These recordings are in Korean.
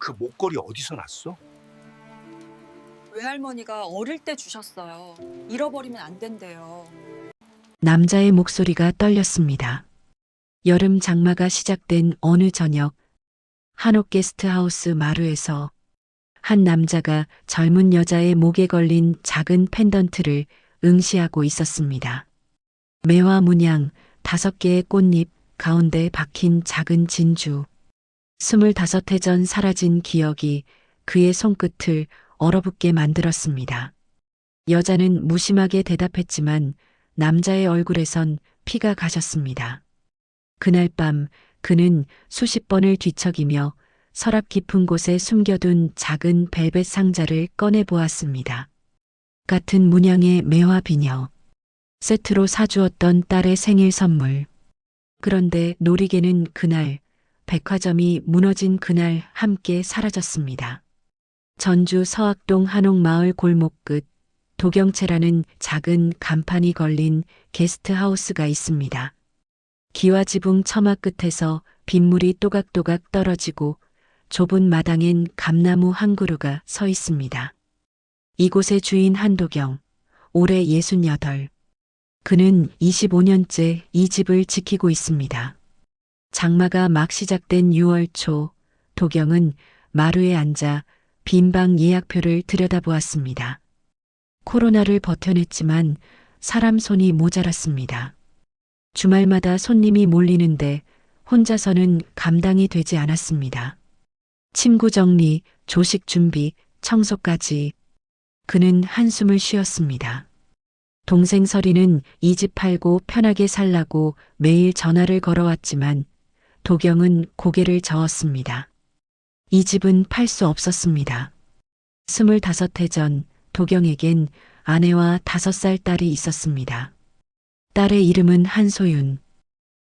그 목걸이 어디서 났어? 외할머니가 어릴 때 주셨어요. 잃어버리면 안 된대요. 남자의 목소리가 떨렸습니다. 여름 장마가 시작된 어느 저녁, 한옥 게스트하우스 마루에서 한 남자가 젊은 여자의 목에 걸린 작은 펜던트를 응시하고 있었습니다. 매화 문양 5개의 꽃잎 가운데 박힌 작은 진주. 25해 전 사라진 기억이 그의 손끝을 얼어붙게 만들었습니다. 여자는 무심하게 대답했지만 남자의 얼굴에선 피가 가셨습니다. 그날 밤 그는 수십 번을 뒤척이며 서랍 깊은 곳에 숨겨둔 작은 벨벳 상자를 꺼내 보았습니다. 같은 문양의 매화 비녀, 세트로 사주었던 딸의 생일 선물. 그런데 놀이개는 그날, 백화점이 무너진 그날 함께 사라졌습니다. 전주 서학동 한옥마을 골목 끝 도경채라는 작은 간판이 걸린 게스트하우스가 있습니다. 기와지붕 처마 끝에서 빗물이 또각또각 떨어지고 좁은 마당엔 감나무 한 그루가 서 있습니다. 이곳의 주인 한도경, 올해 68. 그는 25년째 이 집을 지키고 있습니다. 장마가 막 시작된 6월 초, 도경은 마루에 앉아 빈방 예약표를 들여다보았습니다. 코로나를 버텨냈지만 사람 손이 모자랐습니다. 주말마다 손님이 몰리는데 혼자서는 감당이 되지 않았습니다. 침구 정리, 조식 준비, 청소까지. 그는 한숨을 쉬었습니다. 동생 설이는 이 집 팔고 편하게 살라고 매일 전화를 걸어왔지만 도경은 고개를 저었습니다. 이 집은 팔 수 없었습니다. 25해 전 도경에겐 아내와 5살 딸이 있었습니다. 딸의 이름은 한소윤.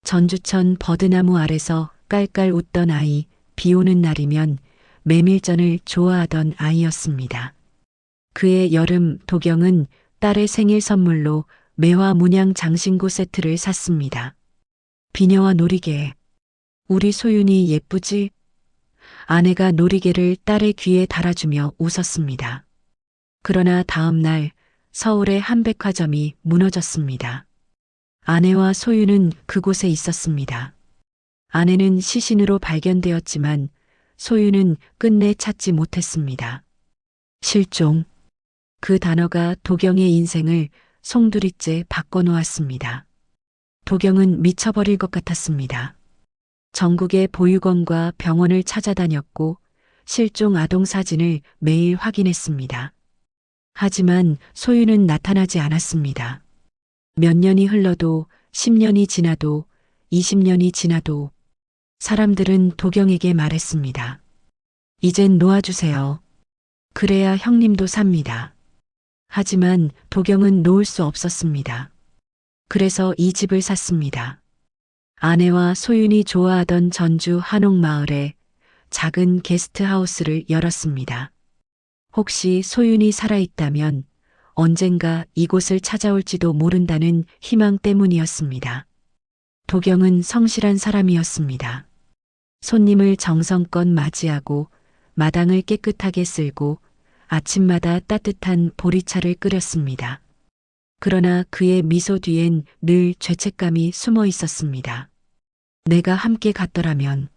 전주천 버드나무 아래서 깔깔 웃던 아이, 비 오는 날이면 메밀전을 좋아하던 아이였습니다. 그해 여름 도경은 딸의 생일 선물로 매화 문양 장신구 세트를 샀습니다. 비녀와 놀이개. 우리 소윤이 예쁘지? 아내가 놀이개를 딸의 귀에 달아주며 웃었습니다. 그러나 다음 날 서울의 한 백화점이 무너졌습니다. 아내와 소윤은 그곳에 있었습니다. 아내는 시신으로 발견되었지만 소윤은 끝내 찾지 못했습니다. 실종. 그 단어가 도경의 인생을 송두리째 바꿔놓았습니다. 도경은 미쳐버릴 것 같았습니다. 전국의 보육원과 병원을 찾아다녔고 실종 아동 사진을 매일 확인했습니다. 하지만 소윤은 나타나지 않았습니다. 몇 년이 흘러도 10년이 지나도 20년이 지나도 사람들은 도경에게 말했습니다. 이젠 놓아주세요. 그래야 형님도 삽니다. 하지만 도경은 놓을 수 없었습니다. 그래서 이 집을 샀습니다. 아내와 소윤이 좋아하던 전주 한옥마을에 작은 게스트하우스를 열었습니다. 혹시 소윤이 살아있다면 언젠가 이곳을 찾아올지도 모른다는 희망 때문이었습니다. 도경은 성실한 사람이었습니다. 손님을 정성껏 맞이하고 마당을 깨끗하게 쓸고 아침마다 따뜻한 보리차를 끓였습니다. 그러나 그의 미소 뒤엔 늘 죄책감이 숨어 있었습니다. 내가 함께 갔더라면,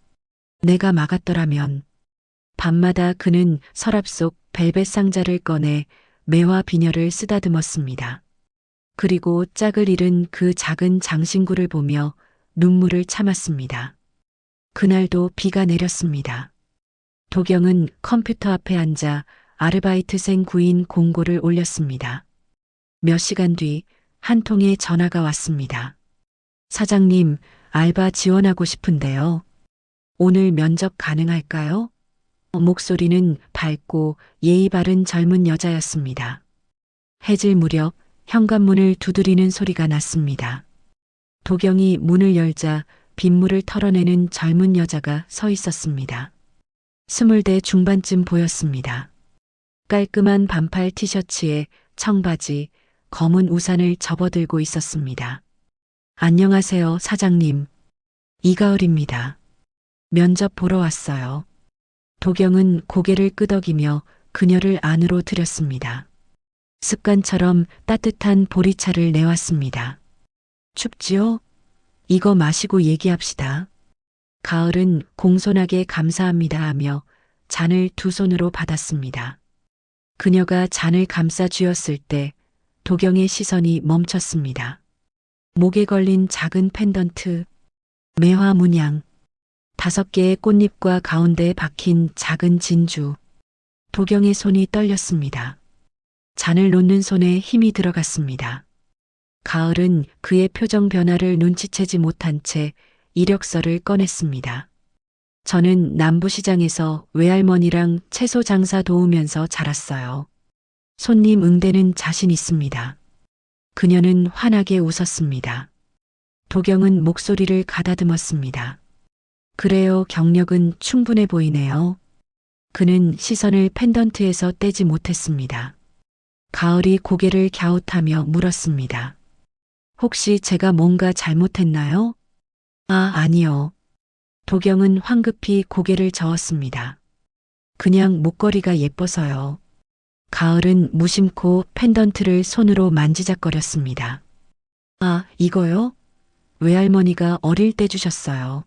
내가 막았더라면. 밤마다 그는 서랍 속 벨벳 상자를 꺼내 매화 비녀를 쓰다듬었습니다. 그리고 짝을 잃은 그 작은 장신구를 보며 눈물을 참았습니다. 그날도 비가 내렸습니다. 도경은 컴퓨터 앞에 앉아 아르바이트생 구인 공고를 올렸습니다. 몇 시간 뒤 한 통의 전화가 왔습니다. 사장님, 알바 지원하고 싶은데요. 오늘 면접 가능할까요? 목소리는 밝고 예의 바른 젊은 여자였습니다. 해질 무렵 현관문을 두드리는 소리가 났습니다. 도경이 문을 열자 빗물을 털어내는 젊은 여자가 서 있었습니다. 20대 중반쯤 보였습니다. 깔끔한 반팔 티셔츠에 청바지, 검은 우산을 접어들고 있었습니다. 안녕하세요, 사장님. 이가을입니다. 면접 보러 왔어요. 도경은 고개를 끄덕이며 그녀를 안으로 들였습니다. 습관처럼 따뜻한 보리차를 내왔습니다. 춥지요? 이거 마시고 얘기합시다. 가을은 공손하게 감사합니다 하며 잔을 두 손으로 받았습니다. 그녀가 잔을 감싸 쥐었을 때 도경의 시선이 멈췄습니다. 목에 걸린 작은 펜던트, 매화 문양, 5개의 꽃잎과 가운데에 박힌 작은 진주. 도경의 손이 떨렸습니다. 잔을 놓는 손에 힘이 들어갔습니다. 가을은 그의 표정 변화를 눈치채지 못한 채 이력서를 꺼냈습니다. 저는 남부시장에서 외할머니랑 채소 장사 도우면서 자랐어요. 손님 응대는 자신 있습니다. 그녀는 환하게 웃었습니다. 도경은 목소리를 가다듬었습니다. 그래요, 경력은 충분해 보이네요. 그는 시선을 펜던트에서 떼지 못했습니다. 가을이 고개를 갸웃하며 물었습니다. 혹시 제가 뭔가 잘못했나요? 아니요. 도경은 황급히 고개를 저었습니다. 그냥 목걸이가 예뻐서요. 가을은 무심코 펜던트를 손으로 만지작거렸습니다. 이거요? 외할머니가 어릴 때 주셨어요.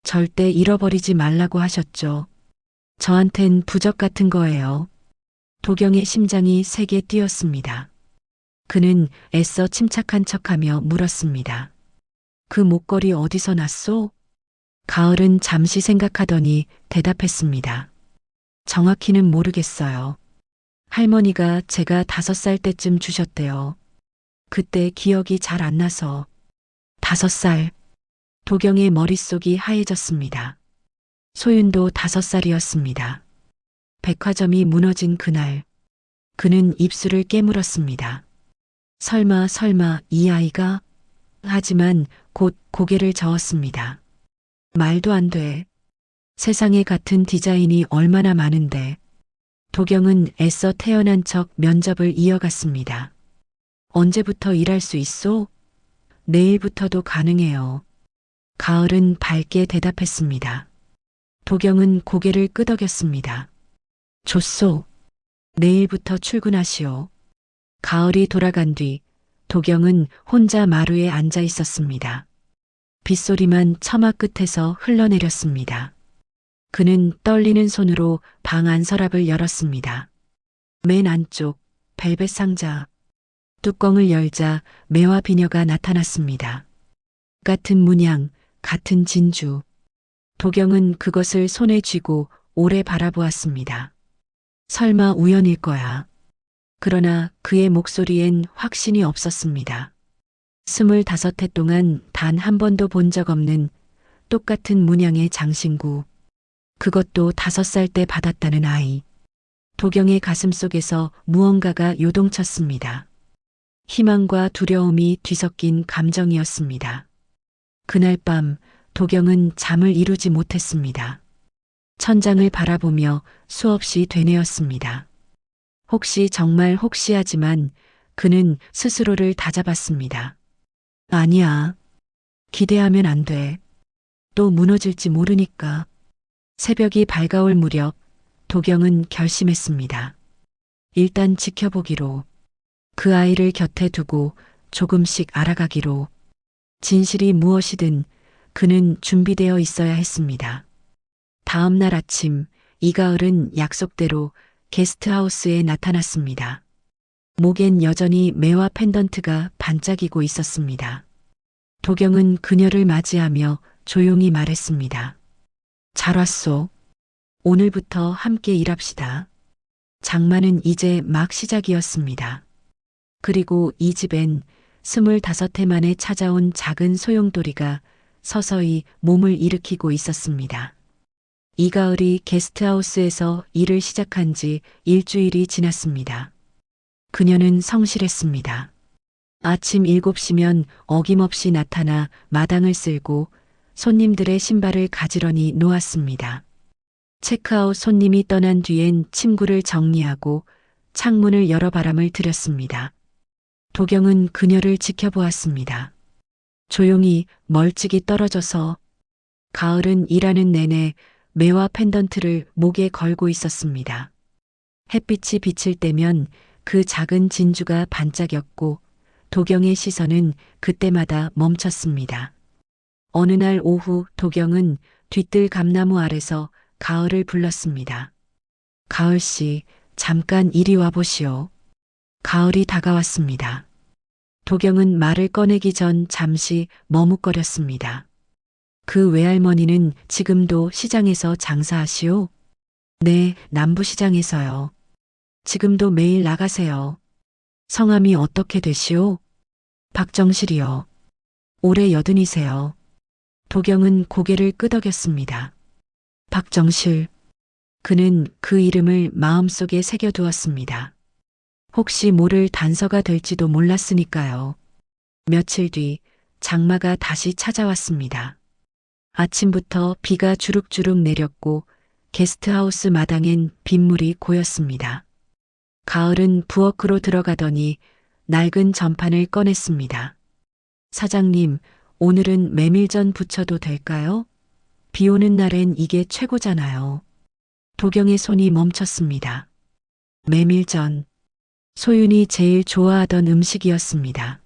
절대 잃어버리지 말라고 하셨죠. 저한텐 부적 같은 거예요. 도경의 심장이 세게 뛰었습니다. 그는 애써 침착한 척하며 물었습니다. 그 목걸이 어디서 났소? 가을은 잠시 생각하더니 대답했습니다. 정확히는 모르겠어요. 할머니가 제가 5살 때쯤 주셨대요. 그때 기억이 잘 안 나서. 5살. 도경의 머릿속이 하얘졌습니다. 소윤도 5살이었습니다. 백화점이 무너진 그날, 그는 입술을 깨물었습니다. 설마 이 아이가? 하지만 곧 고개를 저었습니다. 말도 안 돼. 세상에 같은 디자인이 얼마나 많은데. 도경은 애써 태어난 척 면접을 이어갔습니다. 언제부터 일할 수 있소? 내일부터도 가능해요. 가을은 밝게 대답했습니다. 도경은 고개를 끄덕였습니다. 좋소. 내일부터 출근하시오. 가을이 돌아간 뒤 도경은 혼자 마루에 앉아 있었습니다. 빗소리만 처마 끝에서 흘러내렸습니다. 그는 떨리는 손으로 방 안서랍을 열었습니다. 맨 안쪽 벨벳 상자. 뚜껑을 열자 매화 비녀가 나타났습니다. 같은 문양, 같은 진주. 도경은 그것을 손에 쥐고 오래 바라보았습니다. 설마 우연일 거야. 그러나 그의 목소리엔 확신이 없었습니다. 25해 동안 단 한 번도 본 적 없는 똑같은 문양의 장신구. 그것도 5살 때 받았다는 아이. 도경의 가슴 속에서 무언가가 요동쳤습니다. 희망과 두려움이 뒤섞인 감정이었습니다. 그날 밤 도경은 잠을 이루지 못했습니다. 천장을 바라보며 수없이 되뇌었습니다. 혹시 정말 혹시 하지만 그는 스스로를 다잡았습니다. 아니야. 기대하면 안 돼. 또 무너질지 모르니까. 새벽이 밝아올 무렵 도경은 결심했습니다. 일단 지켜보기로. 그 아이를 곁에 두고 조금씩 알아가기로. 진실이 무엇이든 그는 준비되어 있어야 했습니다. 다음 날 아침 이가을은 약속대로 게스트하우스에 나타났습니다. 목엔 여전히 매화 펜던트가 반짝이고 있었습니다. 도경은 그녀를 맞이하며 조용히 말했습니다. 잘 왔소. 오늘부터 함께 일합시다. 장마는 이제 막 시작이었습니다. 그리고 이 집엔 25해 만에 찾아온 작은 소용돌이가 서서히 몸을 일으키고 있었습니다. 이가을이 게스트하우스에서 일을 시작한 지 일주일이 지났습니다. 그녀는 성실했습니다. 아침 7시면 어김없이 나타나 마당을 쓸고 손님들의 신발을 가지런히 놓았습니다. 체크아웃 손님이 떠난 뒤엔 침구를 정리하고 창문을 열어 바람을 들였습니다. 도경은 그녀를 지켜보았습니다. 조용히 멀찍이 떨어져서. 가을은 일하는 내내 매화 펜던트를 목에 걸고 있었습니다. 햇빛이 비칠 때면 그 작은 진주가 반짝였고 도경의 시선은 그때마다 멈췄습니다. 어느 날 오후 도경은 뒤뜰 감나무 아래서 가을을 불렀습니다. 가을 씨, 잠깐 이리 와보시오. 가을이 다가왔습니다. 도경은 말을 꺼내기 전 잠시 머뭇거렸습니다. 그 외할머니는 지금도 시장에서 장사하시오? 네, 남부시장에서요. 지금도 매일 나가세요. 성함이 어떻게 되시오? 박정실이요. 올해 80이세요. 도경은 고개를 끄덕였습니다. 박정실. 그는 그 이름을 마음속에 새겨두었습니다. 혹시 모를 단서가 될지도 몰랐으니까요. 며칠 뒤 장마가 다시 찾아왔습니다. 아침부터 비가 주룩주룩 내렸고 게스트하우스 마당엔 빗물이 고였습니다. 가을은 부엌으로 들어가더니 낡은 전판을 꺼냈습니다. 사장님, 오늘은 메밀전 부쳐도 될까요? 비 오는 날엔 이게 최고잖아요. 도경의 손이 멈췄습니다. 메밀전. 소윤이 제일 좋아하던 음식이었습니다.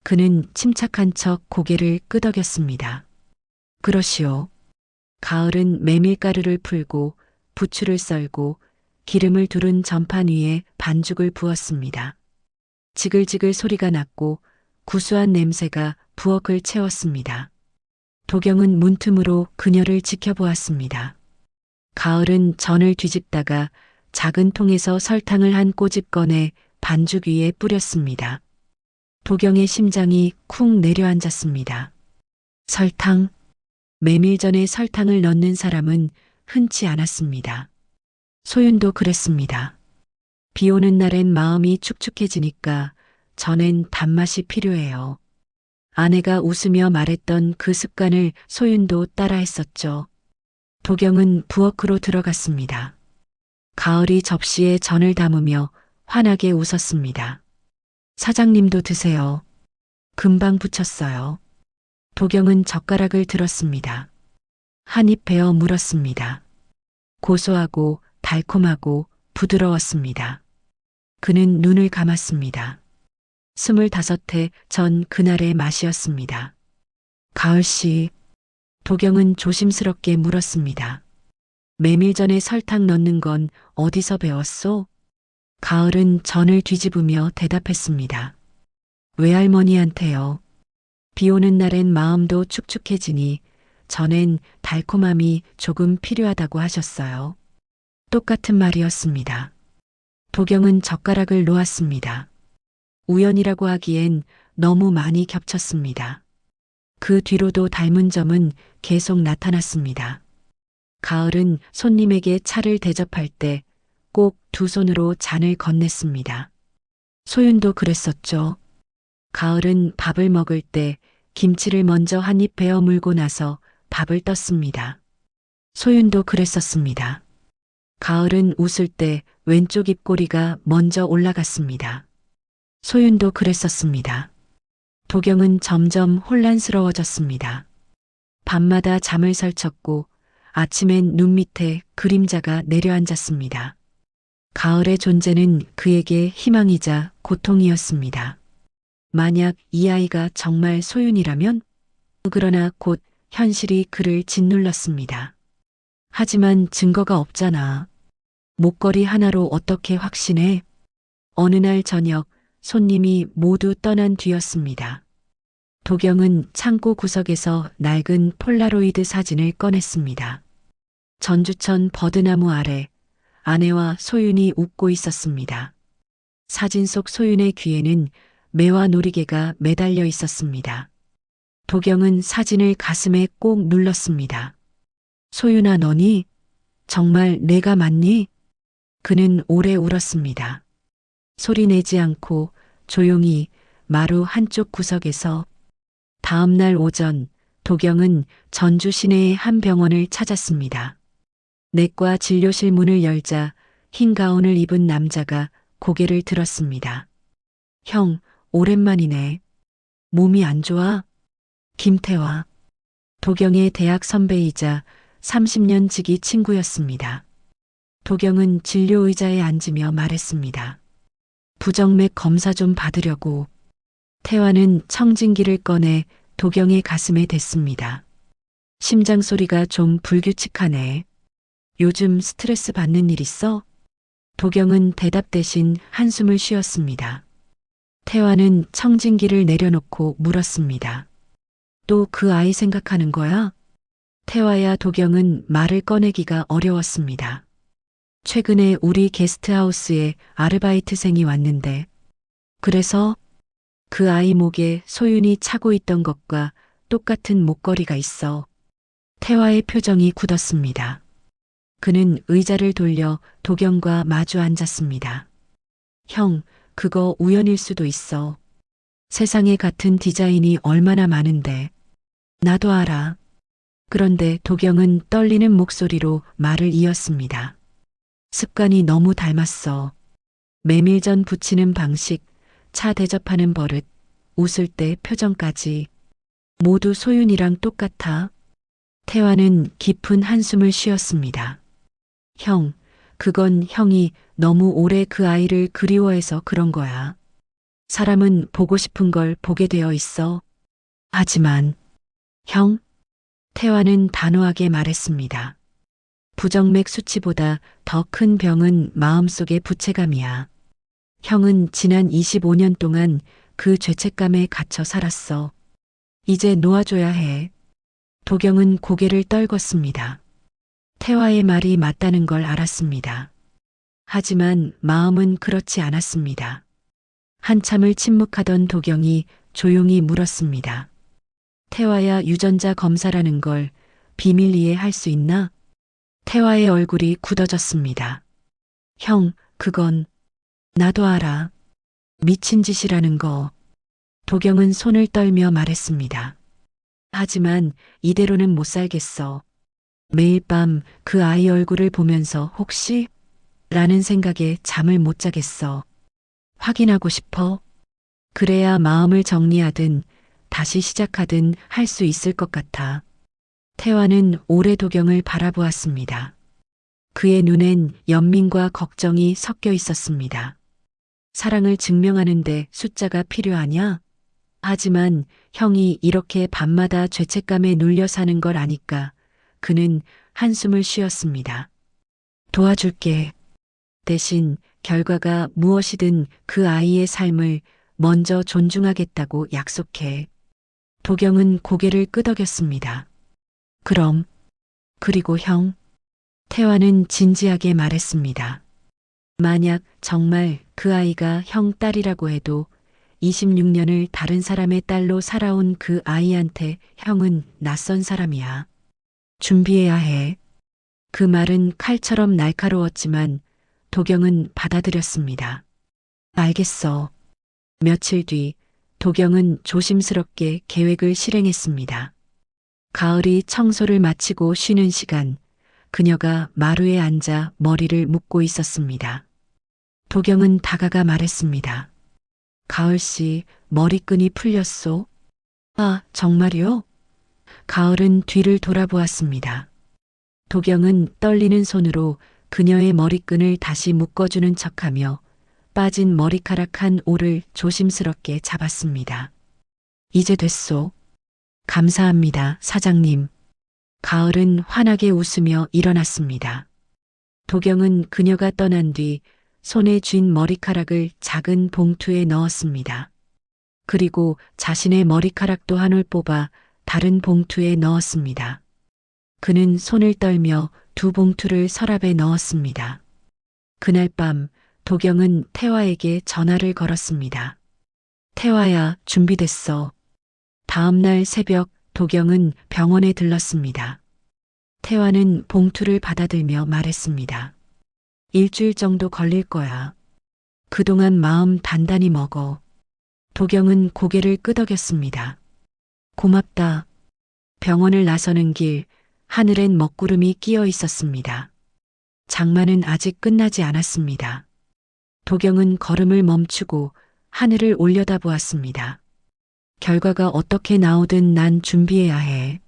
그는 침착한 척 고개를 끄덕였습니다. 그러시오. 가을은 메밀가루를 풀고 부추를 썰고 기름을 두른 전판 위에 반죽을 부었습니다. 지글지글 소리가 났고 구수한 냄새가 부엌을 채웠습니다. 도경은 문틈으로 그녀를 지켜보았습니다. 가을은 전을 뒤집다가 작은 통에서 설탕을 한 꼬집 꺼내 반죽 위에 뿌렸습니다. 도경의 심장이 쿵 내려앉았습니다. 설탕. 메밀전에 설탕을 넣는 사람은 흔치 않았습니다. 소윤도 그랬습니다. 비 오는 날엔 마음이 축축해지니까 전엔 단맛이 필요해요. 아내가 웃으며 말했던 그 습관을 소윤도 따라했었죠. 도경은 부엌으로 들어갔습니다. 가을이 접시에 전을 담으며 환하게 웃었습니다. 사장님도 드세요. 금방 부쳤어요. 도경은 젓가락을 들었습니다. 한 입 베어 물었습니다. 고소하고 달콤하고 부드러웠습니다. 그는 눈을 감았습니다. 25해 전 그날의 맛이었습니다. 가을씨, 도경은 조심스럽게 물었습니다. 메밀전에 설탕 넣는 건 어디서 배웠소? 가을은 전을 뒤집으며 대답했습니다. 외할머니한테요. 비 오는 날엔 마음도 축축해지니 전엔 달콤함이 조금 필요하다고 하셨어요. 똑같은 말이었습니다. 도경은 젓가락을 놓았습니다. 우연이라고 하기엔 너무 많이 겹쳤습니다. 그 뒤로도 닮은 점은 계속 나타났습니다. 가을은 손님에게 차를 대접할 때 꼭 두 손으로 잔을 건넸습니다. 소윤도 그랬었죠. 가을은 밥을 먹을 때 김치를 먼저 한 입 베어 물고 나서 밥을 떴습니다. 소윤도 그랬었습니다. 가을은 웃을 때 왼쪽 입꼬리가 먼저 올라갔습니다. 소윤도 그랬었습니다. 도경은 점점 혼란스러워졌습니다. 밤마다 잠을 설쳤고 아침엔 눈 밑에 그림자가 내려앉았습니다. 가을의 존재는 그에게 희망이자 고통이었습니다. 만약 이 아이가 정말 소윤이라면? 그러나 곧 현실이 그를 짓눌렀습니다. 하지만 증거가 없잖아. 목걸이 하나로 어떻게 확신해? 어느 날 저녁 손님이 모두 떠난 뒤였습니다. 도경은 창고 구석에서 낡은 폴라로이드 사진을 꺼냈습니다. 전주천 버드나무 아래 아내와 소윤이 웃고 있었습니다. 사진 속 소윤의 귀에는 매화 놀이개가 매달려 있었습니다. 도경은 사진을 가슴에 꼭 눌렀습니다. 소윤아, 너니? 정말 내가 맞니? 그는 오래 울었습니다. 소리 내지 않고 조용히 마루 한쪽 구석에서. 다음 날 오전 도경은 전주 시내의 한 병원을 찾았습니다. 내과 진료실 문을 열자 흰 가운을 입은 남자가 고개를 들었습니다. 형, 오랜만이네. 몸이 안 좋아? 김태화. 도경의 대학 선배이자 30년 지기 친구였습니다. 도경은 진료 의자에 앉으며 말했습니다. 부정맥 검사 좀 받으려고. 태화는 청진기를 꺼내 도경의 가슴에 댔습니다. 심장 소리가 좀 불규칙하네. 요즘 스트레스 받는 일 있어? 도경은 대답 대신 한숨을 쉬었습니다. 태화는 청진기를 내려놓고 물었습니다. 또 그 아이 생각하는 거야? 태화야 도경은 말을 꺼내기가 어려웠습니다. 최근에 우리 게스트하우스에 아르바이트생이 왔는데, 그래서 그 아이 목에 소윤이 차고 있던 것과 똑같은 목걸이가 있어. 태화의 표정이 굳었습니다. 그는 의자를 돌려 도경과 마주 앉았습니다. 형, 그거 우연일 수도 있어. 세상에 같은 디자인이 얼마나 많은데. 나도 알아. 그런데 도경은 떨리는 목소리로 말을 이었습니다. 습관이 너무 닮았어. 메밀전 부치는 방식, 차 대접하는 버릇, 웃을 때 표정까지. 모두 소윤이랑 똑같아. 태화는 깊은 한숨을 쉬었습니다. 형, 그건 형이 너무 오래 그 아이를 그리워해서 그런 거야. 사람은 보고 싶은 걸 보게 되어 있어. 하지만, 형? 태화는 단호하게 말했습니다. 부정맥 수치보다 더 큰 병은 마음속의 부채감이야. 형은 지난 25년 동안 그 죄책감에 갇혀 살았어. 이제 놓아줘야 해. 도경은 고개를 떨궜습니다. 태화의 말이 맞다는 걸 알았습니다. 하지만 마음은 그렇지 않았습니다. 한참을 침묵하던 도경이 조용히 물었습니다. 태화야, 유전자 검사라는 걸 비밀리에 할 수 있나? 태화의 얼굴이 굳어졌습니다. 형, 그건 나도 알아. 미친 짓이라는 거. 도경은 손을 떨며 말했습니다. 하지만 이대로는 못 살겠어. 매일 밤 그 아이 얼굴을 보면서 혹시? 라는 생각에 잠을 못 자겠어. 확인하고 싶어. 그래야 마음을 정리하든 다시 시작하든 할 수 있을 것 같아. 태화는 오래 도경을 바라보았습니다. 그의 눈엔 연민과 걱정이 섞여 있었습니다. 사랑을 증명하는데 숫자가 필요하냐? 하지만 형이 이렇게 밤마다 죄책감에 눌려 사는 걸 아니까 그는 한숨을 쉬었습니다. 도와줄게. 대신 결과가 무엇이든 그 아이의 삶을 먼저 존중하겠다고 약속해. 도경은 고개를 끄덕였습니다. 그럼, 그리고 형? 태화는 진지하게 말했습니다. 만약 정말 그 아이가 형 딸이라고 해도 26년을 다른 사람의 딸로 살아온 그 아이한테 형은 낯선 사람이야. 준비해야 해. 그 말은 칼처럼 날카로웠지만 도경은 받아들였습니다. 알겠어. 며칠 뒤 도경은 조심스럽게 계획을 실행했습니다. 가을이 청소를 마치고 쉬는 시간, 그녀가 마루에 앉아 머리를 묶고 있었습니다. 도경은 다가가 말했습니다. 가을씨, 머리끈이 풀렸소? 아, 정말요? 가을은 뒤를 돌아보았습니다. 도경은 떨리는 손으로 그녀의 머리끈을 다시 묶어주는 척하며 빠진 머리카락 한 올을 조심스럽게 잡았습니다. 이제 됐소. 감사합니다, 사장님. 가을은 환하게 웃으며 일어났습니다. 도경은 그녀가 떠난 뒤 손에 쥔 머리카락을 작은 봉투에 넣었습니다. 그리고 자신의 머리카락도 한 올 뽑아 다른 봉투에 넣었습니다. 그는 손을 떨며 두 봉투를 서랍에 넣었습니다. 그날 밤 도경은 태화에게 전화를 걸었습니다. 태화야, 준비됐어. 다음 날 새벽 도경은 병원에 들렀습니다. 태화는 봉투를 받아들며 말했습니다. 일주일 정도 걸릴 거야. 그동안 마음 단단히 먹어. 도경은 고개를 끄덕였습니다. 고맙다. 병원을 나서는 길, 하늘엔 먹구름이 끼어 있었습니다. 장마는 아직 끝나지 않았습니다. 도경은 걸음을 멈추고 하늘을 올려다보았습니다. 결과가 어떻게 나오든 난 준비해야 해.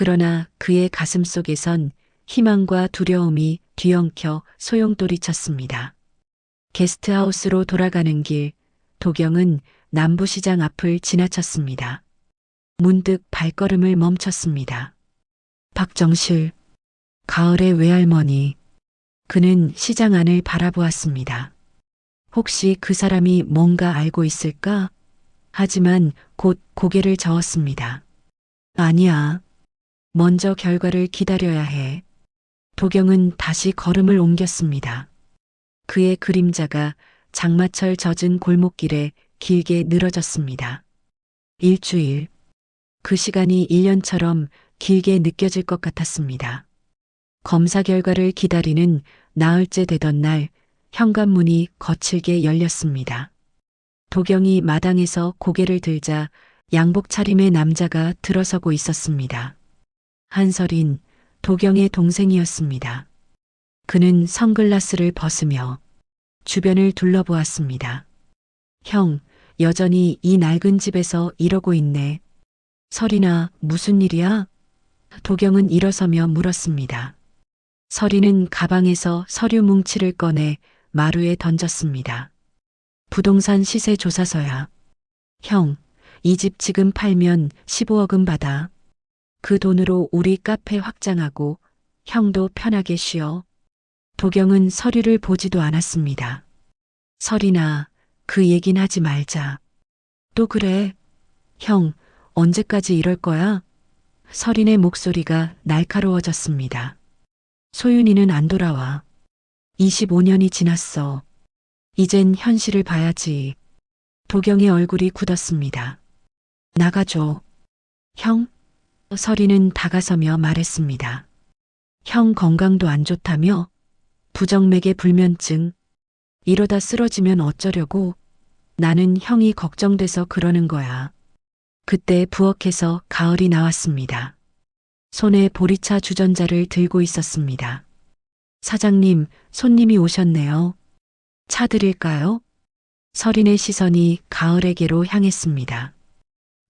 그러나 그의 가슴 속에선 희망과 두려움이 뒤엉켜 소용돌이쳤습니다. 게스트하우스로 돌아가는 길, 도경은 남부시장 앞을 지나쳤습니다. 문득 발걸음을 멈췄습니다. 박정실, 가을의 외할머니. 그는 시장 안을 바라보았습니다. 혹시 그 사람이 뭔가 알고 있을까? 하지만 곧 고개를 저었습니다. 아니야. 먼저 결과를 기다려야 해. 도경은 다시 걸음을 옮겼습니다. 그의 그림자가 장마철 젖은 골목길에 길게 늘어졌습니다. 일주일. 그 시간이 1년처럼 길게 느껴질 것 같았습니다. 검사 결과를 기다리는 나흘째 되던 날 현관문이 거칠게 열렸습니다. 도경이 마당에서 고개를 들자 양복 차림의 남자가 들어서고 있었습니다. 한설인, 도경의 동생이었습니다. 그는 선글라스를 벗으며 주변을 둘러보았습니다. 형, 여전히 이 낡은 집에서 이러고 있네. 설이나 무슨 일이야? 도경은 일어서며 물었습니다. 설이는 가방에서 서류 뭉치를 꺼내 마루에 던졌습니다. 부동산 시세 조사서야. 형, 이 집 지금 팔면 15억은 받아. 그 돈으로 우리 카페 확장하고 형도 편하게 쉬어. 도경은 서류를 보지도 않았습니다. 설이나 그 얘긴 하지 말자. 또 그래. 형, 언제까지 이럴 거야? 설인의 목소리가 날카로워졌습니다. 소윤이는 안 돌아와. 25년이 지났어. 이젠 현실을 봐야지. 도경의 얼굴이 굳었습니다. 나가줘. 형? 설이는 다가서며 말했습니다. 형 건강도 안 좋다며? 부정맥의 불면증. 이러다 쓰러지면 어쩌려고? 나는 형이 걱정돼서 그러는 거야. 그때 부엌에서 가을이 나왔습니다. 손에 보리차 주전자를 들고 있었습니다. 사장님, 손님이 오셨네요. 차 드릴까요? 설인의 시선이 가을에게로 향했습니다.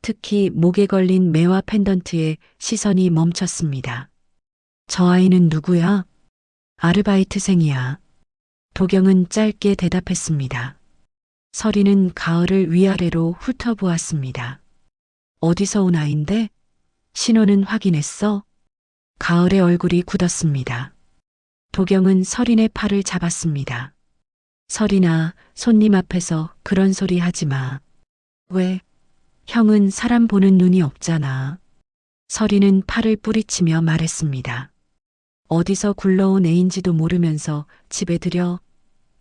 특히 목에 걸린 매화 펜던트에 시선이 멈췄습니다. 저 아이는 누구야? 아르바이트생이야. 도경은 짧게 대답했습니다. 설이는 가을을 위아래로 훑어보았습니다. 어디서 온 아인데? 신원은 확인했어? 가을의 얼굴이 굳었습니다. 도경은 설인의 팔을 잡았습니다. 설이나 손님 앞에서 그런 소리 하지 마. 왜? 형은 사람 보는 눈이 없잖아. 설이는 팔을 뿌리치며 말했습니다. 어디서 굴러온 애인지도 모르면서 집에 들여.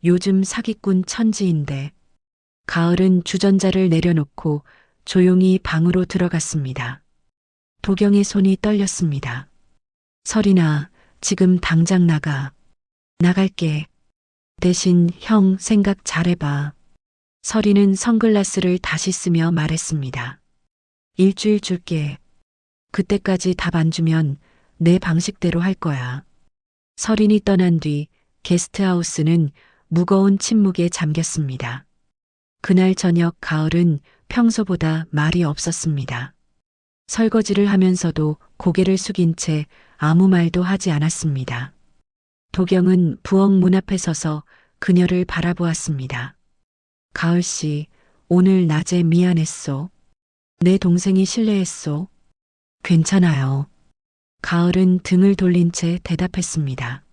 요즘 사기꾼 천지인데. 가을은 주전자를 내려놓고 조용히 방으로 들어갔습니다. 도경의 손이 떨렸습니다. 설이나 지금 당장 나가. 나갈게. 대신 형 생각 잘해봐. 설이는 선글라스를 다시 쓰며 말했습니다. 일주일 줄게. 그때까지 답 안 주면 내 방식대로 할 거야. 설인이 떠난 뒤 게스트하우스는 무거운 침묵에 잠겼습니다. 그날 저녁 가을은 평소보다 말이 없었습니다. 설거지를 하면서도 고개를 숙인 채 아무 말도 하지 않았습니다. 도경은 부엌 문 앞에 서서 그녀를 바라보았습니다. 가을 씨, 오늘 낮에 미안했소. 내 동생이 실례했소. 괜찮아요. 가을은 등을 돌린 채 대답했습니다.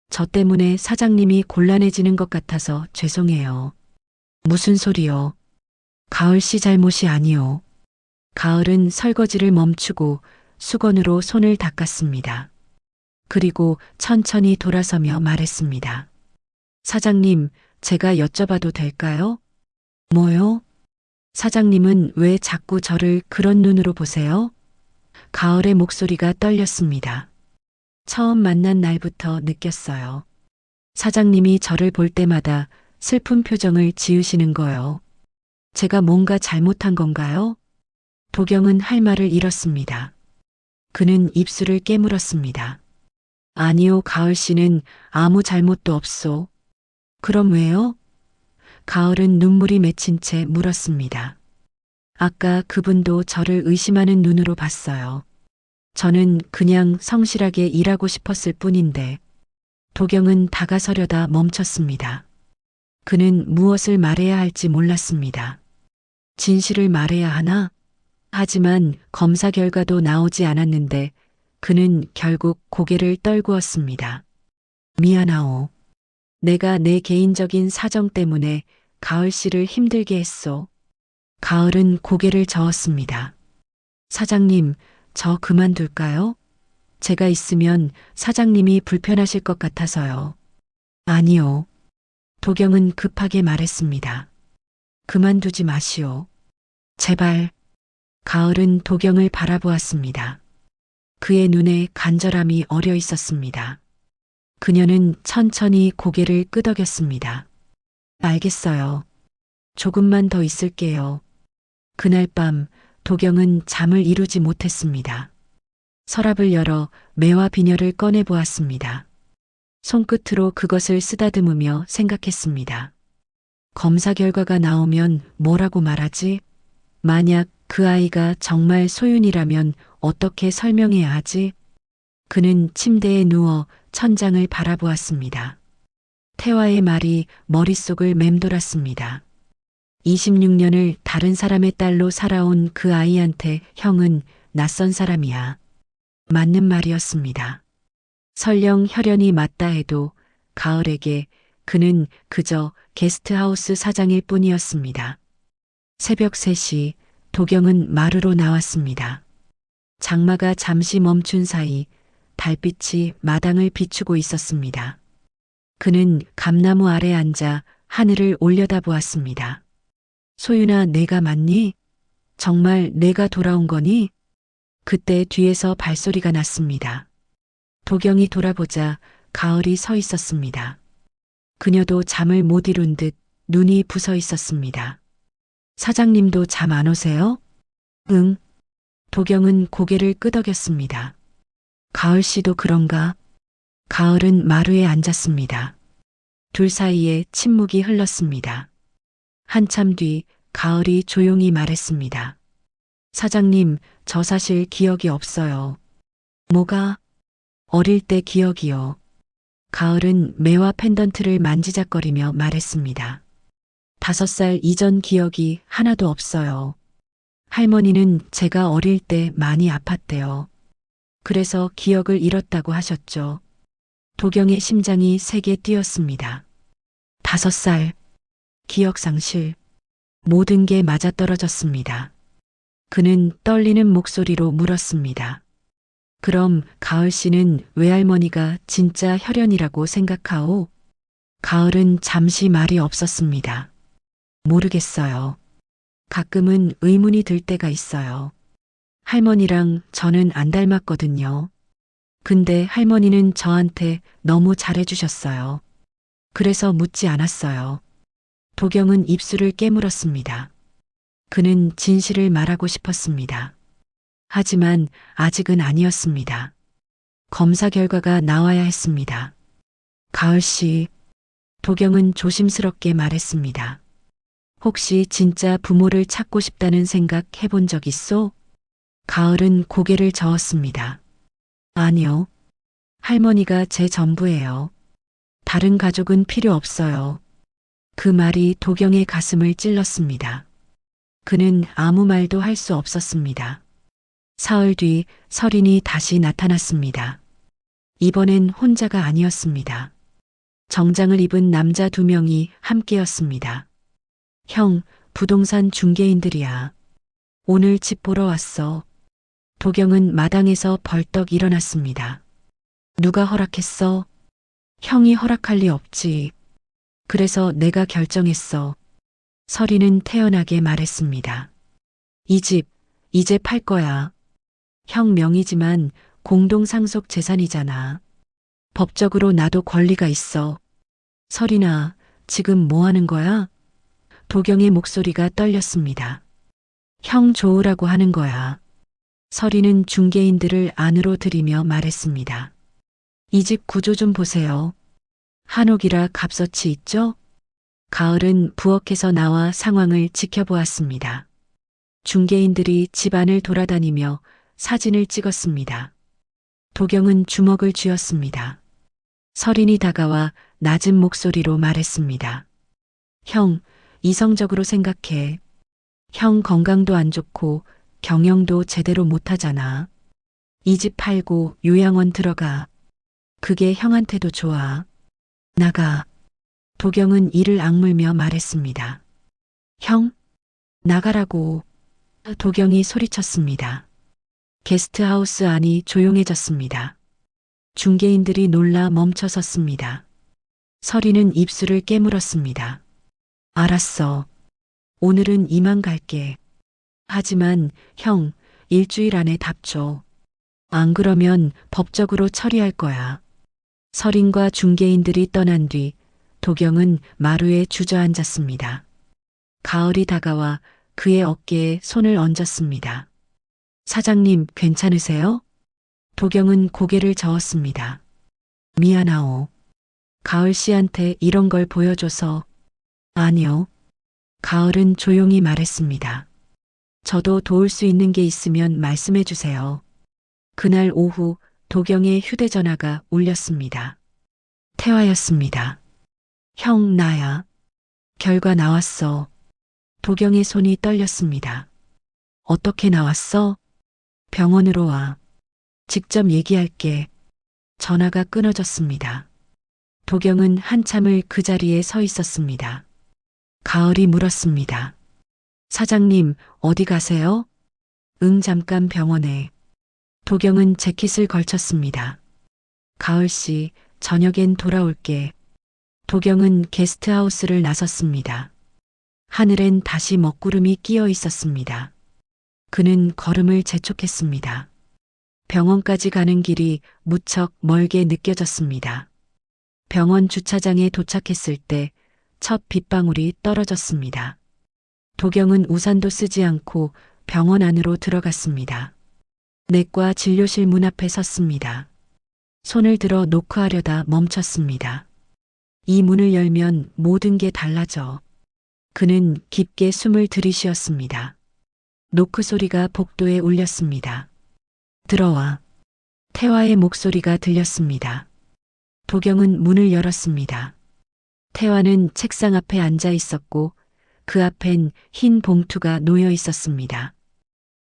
저 때문에 사장님이 곤란해지는 것 같아서 죄송해요. 무슨 소리요? 가을 씨 잘못이 아니요. 가을은 설거지를 멈추고 수건으로 손을 닦았습니다. 그리고 천천히 돌아서며 말했습니다. 사장님, 제가 여쭤봐도 될까요? 뭐요? 사장님은 왜 자꾸 저를 그런 눈으로 보세요? 가을의 목소리가 떨렸습니다. 처음 만난 날부터 느꼈어요. 사장님이 저를 볼 때마다 슬픈 표정을 지으시는 거요. 제가 뭔가 잘못한 건가요? 도경은 할 말을 잃었습니다. 그는 입술을 깨물었습니다. 아니요, 가을 씨는 아무 잘못도 없소. 그럼 왜요? 가을은 눈물이 맺힌 채 물었습니다. 아까 그분도 저를 의심하는 눈으로 봤어요. 저는 그냥 성실하게 일하고 싶었을 뿐인데. 도경은 다가서려다 멈췄습니다. 그는 무엇을 말해야 할지 몰랐습니다. 진실을 말해야 하나? 하지만 검사 결과도 나오지 않았는데 그는 결국 고개를 떨구었습니다. 미안하오. 내가 내 개인적인 사정 때문에 가을 씨를 힘들게 했소. 가을은 고개를 저었습니다. 사장님, 저 그만둘까요? 제가 있으면 사장님이 불편하실 것 같아서요. 아니요. 도경은 급하게 말했습니다. 그만두지 마시오. 제발. 가을은 도경을 바라보았습니다. 그의 눈에 간절함이 어려 있었습니다. 그녀는 천천히 고개를 끄덕였습니다. 알겠어요. 조금만 더 있을게요. 그날 밤 도경은 잠을 이루지 못했습니다. 서랍을 열어 매와 비녀를 꺼내 보았습니다. 손끝으로 그것을 쓰다듬으며 생각했습니다. 검사 결과가 나오면 뭐라고 말하지? 만약 그 아이가 정말 소윤이라면 어떻게 설명해야 하지? 그는 침대에 누워 천장을 바라보았습니다. 태화의 말이 머릿속을 맴돌았습니다. 26년을 다른 사람의 딸로 살아온 그 아이한테 형은 낯선 사람이야. 맞는 말이었습니다. 설령 혈연이 맞다 해도 가을에게 그는 그저 게스트하우스 사장일 뿐이었습니다. 새벽 3시 도경은 마루로 나왔습니다. 장마가 잠시 멈춘 사이 달빛이 마당을 비추고 있었습니다. 그는 감나무 아래 앉아 하늘을 올려다보았습니다. 소윤아, 내가 맞니? 정말 내가 돌아온 거니? 그때 뒤에서 발소리가 났습니다. 도경이 돌아보자 가을이 서 있었습니다. 그녀도 잠을 못 이룬 듯 눈이 부서 있었습니다. 사장님도 잠 안 오세요? 응. 도경은 고개를 끄덕였습니다. 가을 씨도 그런가? 가을은 마루에 앉았습니다. 둘 사이에 침묵이 흘렀습니다. 한참 뒤 가을이 조용히 말했습니다. 사장님, 저 사실 기억이 없어요. 뭐가? 어릴 때 기억이요. 가을은 매와 펜던트를 만지작거리며 말했습니다. 5살 이전 기억이 하나도 없어요. 할머니는 제가 어릴 때 많이 아팠대요. 그래서 기억을 잃었다고 하셨죠. 도경의 심장이 세게 뛰었습니다. 5살. 기억상실. 모든 게 맞아떨어졌습니다. 그는 떨리는 목소리로 물었습니다. 그럼 가을 씨는 외할머니가 진짜 혈연이라고 생각하오? 가을은 잠시 말이 없었습니다. 모르겠어요. 가끔은 의문이 들 때가 있어요. 할머니랑 저는 안 닮았거든요. 근데 할머니는 저한테 너무 잘해주셨어요. 그래서 묻지 않았어요. 도경은 입술을 깨물었습니다. 그는 진실을 말하고 싶었습니다. 하지만 아직은 아니었습니다. 검사 결과가 나와야 했습니다. 가을 씨, 도경은 조심스럽게 말했습니다. 혹시 진짜 부모를 찾고 싶다는 생각 해본 적 있어? 가을은 고개를 저었습니다. 아니요. 할머니가 제 전부예요. 다른 가족은 필요 없어요. 그 말이 도경의 가슴을 찔렀습니다. 그는 아무 말도 할 수 없었습니다. 사흘 뒤 설인이 다시 나타났습니다. 이번엔 혼자가 아니었습니다. 정장을 입은 남자 2명이 함께였습니다. 형, 부동산 중개인들이야. 오늘 집 보러 왔어. 도경은 마당에서 벌떡 일어났습니다. 누가 허락했어? 형이 허락할 리 없지. 그래서 내가 결정했어. 설이는 태연하게 말했습니다. 이 집, 이제 팔 거야. 형 명의지만 공동상속 재산이잖아. 법적으로 나도 권리가 있어. 설이나, 지금 뭐 하는 거야? 도경의 목소리가 떨렸습니다. 형 좋으라고 하는 거야. 설이는 중개인들을 안으로 들이며 말했습니다. 이 집 구조 좀 보세요. 한옥이라 값어치 있죠? 가을은 부엌에서 나와 상황을 지켜보았습니다. 중개인들이 집안을 돌아다니며 사진을 찍었습니다. 도경은 주먹을 쥐었습니다. 설인이 다가와 낮은 목소리로 말했습니다. 형, 이성적으로 생각해. 형 건강도 안 좋고 경영도 제대로 못하잖아. 이 집 팔고 요양원 들어가. 그게 형한테도 좋아. 나가. 도경은 이를 악물며 말했습니다. 형? 나가라고. 도경이 소리쳤습니다. 게스트하우스 안이 조용해졌습니다. 중개인들이 놀라 멈춰섰습니다. 설이는 입술을 깨물었습니다. 알았어. 오늘은 이만 갈게. 하지만 형, 일주일 안에 답 줘. 안 그러면 법적으로 처리할 거야. 설인과 중개인들이 떠난 뒤 도경은 마루에 주저앉았습니다. 가을이 다가와 그의 어깨에 손을 얹었습니다. 사장님, 괜찮으세요? 도경은 고개를 저었습니다. 미안하오. 가을 씨한테 이런 걸 보여줘서. 아니요. 가을은 조용히 말했습니다. 저도 도울 수 있는 게 있으면 말씀해 주세요. 그날 오후 도경의 휴대전화가 울렸습니다. 태화였습니다. 형, 나야. 결과 나왔어. 도경의 손이 떨렸습니다. 어떻게 나왔어? 병원으로 와. 직접 얘기할게. 전화가 끊어졌습니다. 도경은 한참을 그 자리에 서 있었습니다. 가을이 물었습니다. 사장님, 어디 가세요? 응, 잠깐 병원에. 도경은 재킷을 걸쳤습니다. 가을 씨, 저녁엔 돌아올게. 도경은 게스트하우스를 나섰습니다. 하늘엔 다시 먹구름이 끼어 있었습니다. 그는 걸음을 재촉했습니다. 병원까지 가는 길이 무척 멀게 느껴졌습니다. 병원 주차장에 도착했을 때 첫 빗방울이 떨어졌습니다. 도경은 우산도 쓰지 않고 병원 안으로 들어갔습니다. 내과 진료실 문 앞에 섰습니다. 손을 들어 노크하려다 멈췄습니다. 이 문을 열면 모든 게 달라져. 그는 깊게 숨을 들이쉬었습니다. 노크 소리가 복도에 울렸습니다. 들어와. 태화의 목소리가 들렸습니다. 도경은 문을 열었습니다. 태화는 책상 앞에 앉아 있었고 그 앞엔 흰 봉투가 놓여 있었습니다.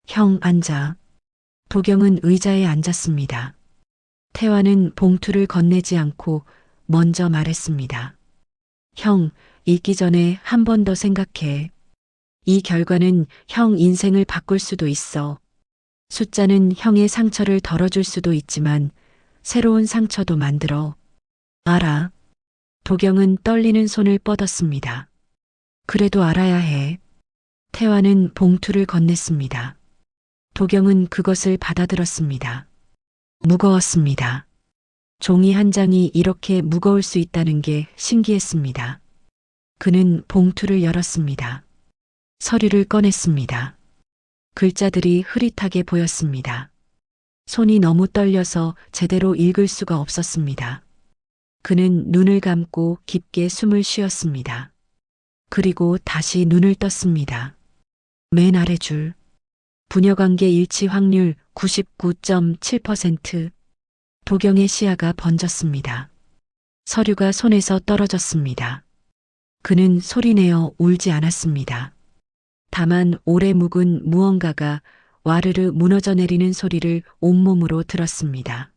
형, 앉아. 도경은 의자에 앉았습니다. 태화는 봉투를 건네지 않고 먼저 말했습니다. 형, 읽기 전에 한 번 더 생각해. 이 결과는 형 인생을 바꿀 수도 있어. 숫자는 형의 상처를 덜어줄 수도 있지만 새로운 상처도 만들어. 알아. 도경은 떨리는 손을 뻗었습니다. 그래도 알아야 해. 태화는 봉투를 건넸습니다. 도경은 그것을 받아들었습니다. 무거웠습니다. 종이 한 장이 이렇게 무거울 수 있다는 게 신기했습니다. 그는 봉투를 열었습니다. 서류를 꺼냈습니다. 글자들이 흐릿하게 보였습니다. 손이 너무 떨려서 제대로 읽을 수가 없었습니다. 그는 눈을 감고 깊게 숨을 쉬었습니다. 그리고 다시 눈을 떴습니다. 맨 아래 줄. 부녀관계 일치 확률 99.7%. 도경의 시야가 번졌습니다. 서류가 손에서 떨어졌습니다. 그는 소리내어 울지 않았습니다. 다만 오래 묵은 무언가가 와르르 무너져 내리는 소리를 온몸으로 들었습니다.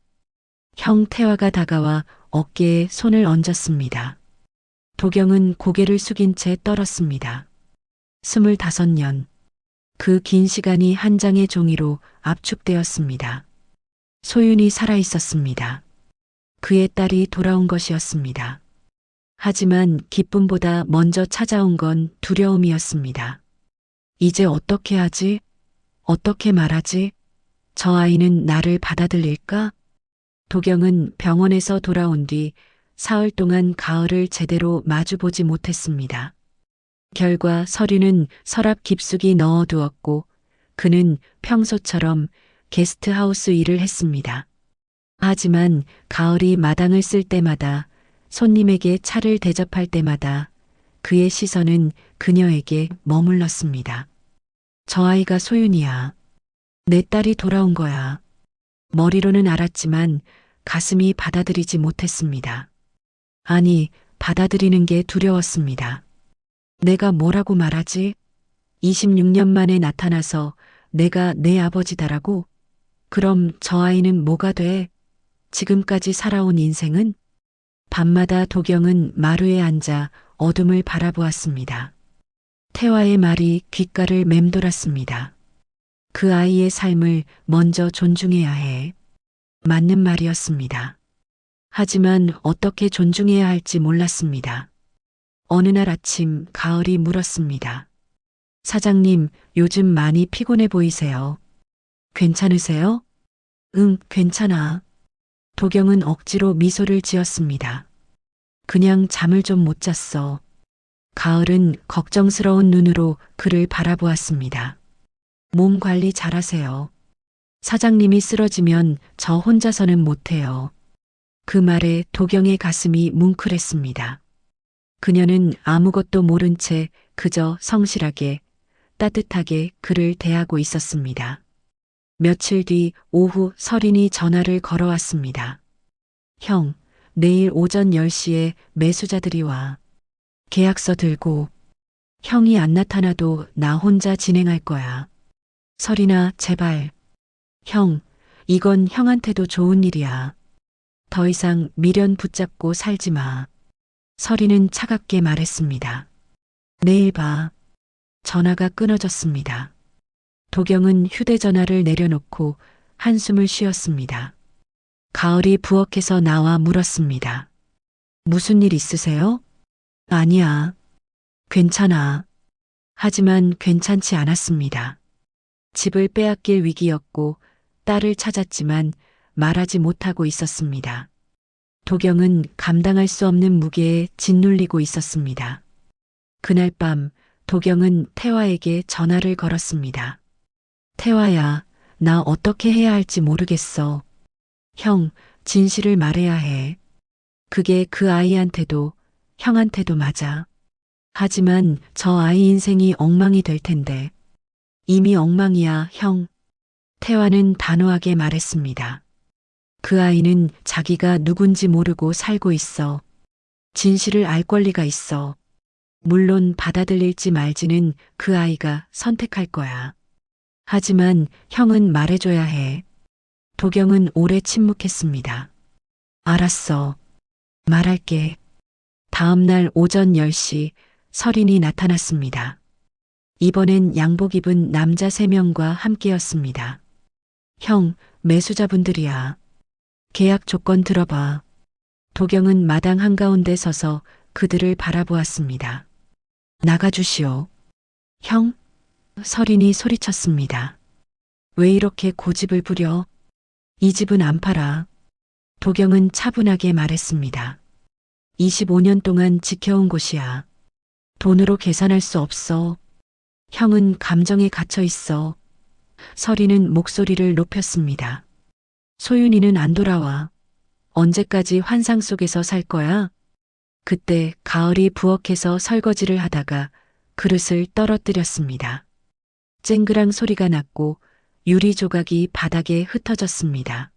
형 태화가 다가와 어깨에 손을 얹었습니다. 도경은 고개를 숙인 채 떨었습니다. 25년. 그 긴 시간이 한 장의 종이로 압축되었습니다. 소윤이 살아 있었습니다. 그의 딸이 돌아온 것이었습니다. 하지만 기쁨보다 먼저 찾아온 건 두려움이었습니다. 이제 어떻게 하지? 어떻게 말하지? 저 아이는 나를 받아들일까? 도경은 병원에서 돌아온 뒤 사흘 동안 가을을 제대로 마주보지 못했습니다. 결과 서류는 서랍 깊숙이 넣어두었고 그는 평소처럼 게스트하우스 일을 했습니다. 하지만 가을이 마당을 쓸 때마다 손님에게 차를 대접할 때마다 그의 시선은 그녀에게 머물렀습니다. 저 아이가 소윤이야. 내 딸이 돌아온 거야. 머리로는 알았지만 가슴이 받아들이지 못했습니다. 아니, 받아들이는 게 두려웠습니다. 내가 뭐라고 말하지? 26년 만에 나타나서 내가 내 아버지다라고? 그럼 저 아이는 뭐가 돼? 지금까지 살아온 인생은? 밤마다 도경은 마루에 앉아 어둠을 바라보았습니다. 태화의 말이 귓가를 맴돌았습니다. 그 아이의 삶을 먼저 존중해야 해. 맞는 말이었습니다. 하지만 어떻게 존중해야 할지 몰랐습니다. 어느 날 아침 가을이 물었습니다. 사장님, 요즘 많이 피곤해 보이세요. 괜찮으세요? 응, 괜찮아. 도경은 억지로 미소를 지었습니다. 그냥 잠을 좀 못 잤어. 가을은 걱정스러운 눈으로 그를 바라보았습니다. 몸 관리 잘하세요. 사장님이 쓰러지면 저 혼자서는 못해요. 그 말에 도경의 가슴이 뭉클했습니다. 그녀는 아무것도 모른 채 그저 성실하게, 따뜻하게 그를 대하고 있었습니다. 며칠 뒤 오후 설인이 전화를 걸어왔습니다. 형, 내일 오전 10시에 매수자들이 와. 계약서 들고. 형이 안 나타나도 나 혼자 진행할 거야. 설인아, 제발. 형, 이건 형한테도 좋은 일이야. 더 이상 미련 붙잡고 살지 마. 설인은 차갑게 말했습니다. 내일 봐. 전화가 끊어졌습니다. 도경은 휴대전화를 내려놓고 한숨을 쉬었습니다. 가을이 부엌에서 나와 물었습니다. 무슨 일 있으세요? 아니야. 괜찮아. 하지만 괜찮지 않았습니다. 집을 빼앗길 위기였고 딸을 찾았지만 말하지 못하고 있었습니다. 도경은 감당할 수 없는 무게에 짓눌리고 있었습니다. 그날 밤 도경은 태화에게 전화를 걸었습니다. 태화야, 나 어떻게 해야 할지 모르겠어. 형, 진실을 말해야 해. 그게 그 아이한테도 형한테도 맞아. 하지만 저 아이 인생이 엉망이 될 텐데. 이미 엉망이야, 형. 태화는 단호하게 말했습니다. 그 아이는 자기가 누군지 모르고 살고 있어. 진실을 알 권리가 있어. 물론 받아들일지 말지는 그 아이가 선택할 거야. 하지만 형은 말해줘야 해. 도경은 오래 침묵했습니다. 알았어. 말할게. 다음 날 오전 10시 설인이 나타났습니다. 이번엔 양복 입은 남자 3명과 함께였습니다. 형, 매수자분들이야. 계약 조건 들어봐. 도경은 마당 한가운데 서서 그들을 바라보았습니다. 나가주시오. 형? 설인이 소리쳤습니다. 왜 이렇게 고집을 부려? 이 집은 안 팔아. 도경은 차분하게 말했습니다. 25년 동안 지켜온 곳이야. 돈으로 계산할 수 없어. 형은 감정에 갇혀 있어. 설이는 목소리를 높였습니다. 소윤이는 안 돌아와. 언제까지 환상 속에서 살 거야? 그때 가을이 부엌에서 설거지를 하다가 그릇을 떨어뜨렸습니다. 쨍그랑 소리가 났고 유리 조각이 바닥에 흩어졌습니다.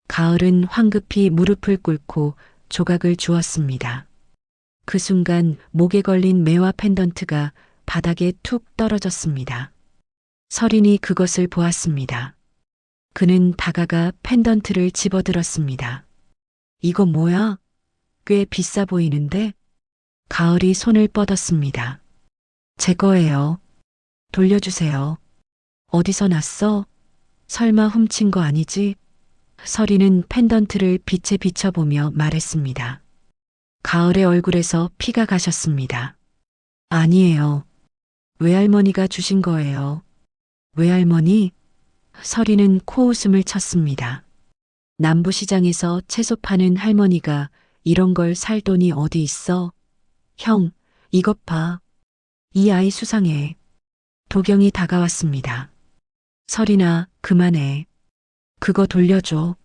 가을은 황급히 무릎을 꿇고 조각을 주었습니다. 그 순간 목에 걸린 매화 펜던트가 바닥에 툭 떨어졌습니다. 설인이 그것을 보았습니다. 그는 다가가 펜던트를 집어들었습니다. 이거 뭐야? 꽤 비싸 보이는데? 가을이 손을 뻗었습니다. 제 거예요. 돌려주세요. 어디서 났어? 설마 훔친 거 아니지? 설이는 펜던트를 빛에 비춰보며 말했습니다. 가을의 얼굴에서 피가 가셨습니다. 아니에요. 외할머니가 주신 거예요. 외할머니? 설이는 코웃음을 쳤습니다. 남부시장에서 채소 파는 할머니가 이런 걸 살 돈이 어디 있어? 형, 이것 봐. 이 아이 수상해. 도경이 다가왔습니다. 설이나 그만해. 그거 돌려줘.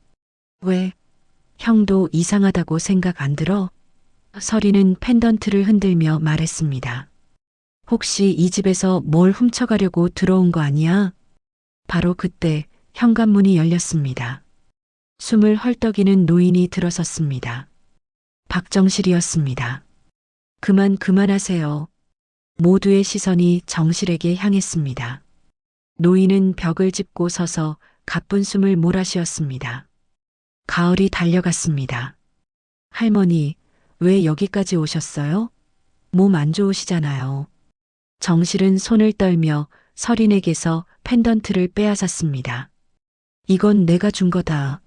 왜? 형도 이상하다고 생각 안 들어? 설이는 펜던트를 흔들며 말했습니다. 혹시 이 집에서 뭘 훔쳐가려고 들어온 거 아니야? 바로 그때 현관문이 열렸습니다. 숨을 헐떡이는 노인이 들어섰습니다. 박정실이었습니다. 그만하세요. 모두의 시선이 정실에게 향했습니다. 노인은 벽을 짚고 서서 가쁜 숨을 몰아쉬었습니다. 가을이 달려갔습니다. 할머니, 왜 여기까지 오셨어요? 몸 안 좋으시잖아요. 정실은 손을 떨며 서린에게서 펜던트를 빼앗았습니다. 이건 내가 준 거다.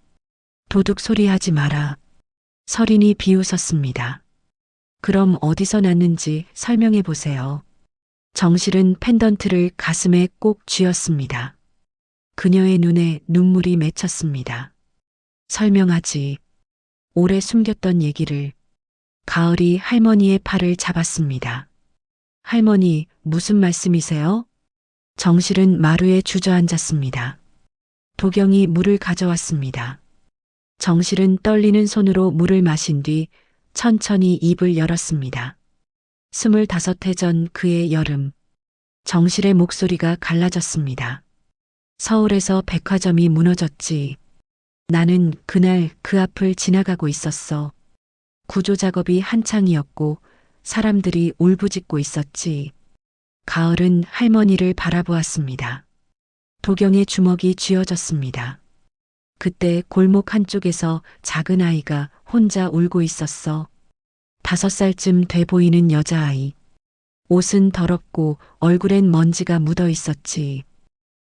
도둑 소리 하지 마라. 서린이 비웃었습니다. 그럼 어디서 났는지 설명해 보세요. 정실은 펜던트를 가슴에 꼭 쥐었습니다. 그녀의 눈에 눈물이 맺혔습니다. 설명하지. 오래 숨겼던 얘기를. 가을이 할머니의 팔을 잡았습니다. 할머니, 무슨 말씀이세요? 정실은 마루에 주저앉았습니다. 도경이 물을 가져왔습니다. 정실은 떨리는 손으로 물을 마신 뒤 천천히 입을 열었습니다. 25해 전 그의 여름. 정실의 목소리가 갈라졌습니다. 서울에서 백화점이 무너졌지. 나는 그날 그 앞을 지나가고 있었어. 구조 작업이 한창이었고 사람들이 울부짖고 있었지. 가을은 할머니를 바라보았습니다. 도경의 주먹이 쥐어졌습니다. 그때 골목 한쪽에서 작은 아이가 혼자 울고 있었어. 5살쯤 돼 보이는 여자아이. 옷은 더럽고 얼굴엔 먼지가 묻어 있었지.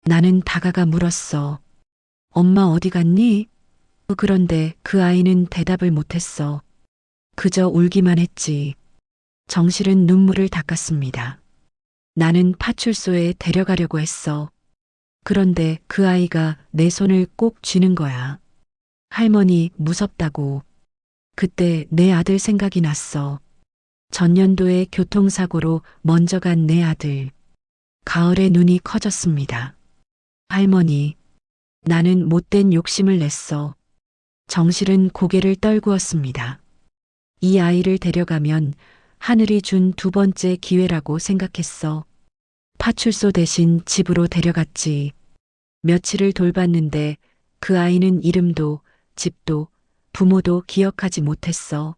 나는 다가가 물었어. 엄마 어디 갔니? 그런데 그 아이는 대답을 못했어. 그저 울기만 했지. 정실은 눈물을 닦았습니다. 나는 파출소에 데려가려고 했어. 그런데 그 아이가 내 손을 꼭 쥐는 거야. 할머니 무섭다고. 그때 내 아들 생각이 났어. 전년도에 교통사고로 먼저 간 내 아들. 가을의 눈이 커졌습니다. 할머니, 나는 못된 욕심을 냈어. 정실은 고개를 떨구었습니다. 이 아이를 데려가면 하늘이 준 2번째 기회라고 생각했어. 파출소 대신 집으로 데려갔지. 며칠을 돌봤는데 그 아이는 이름도 집도 부모도 기억하지 못했어.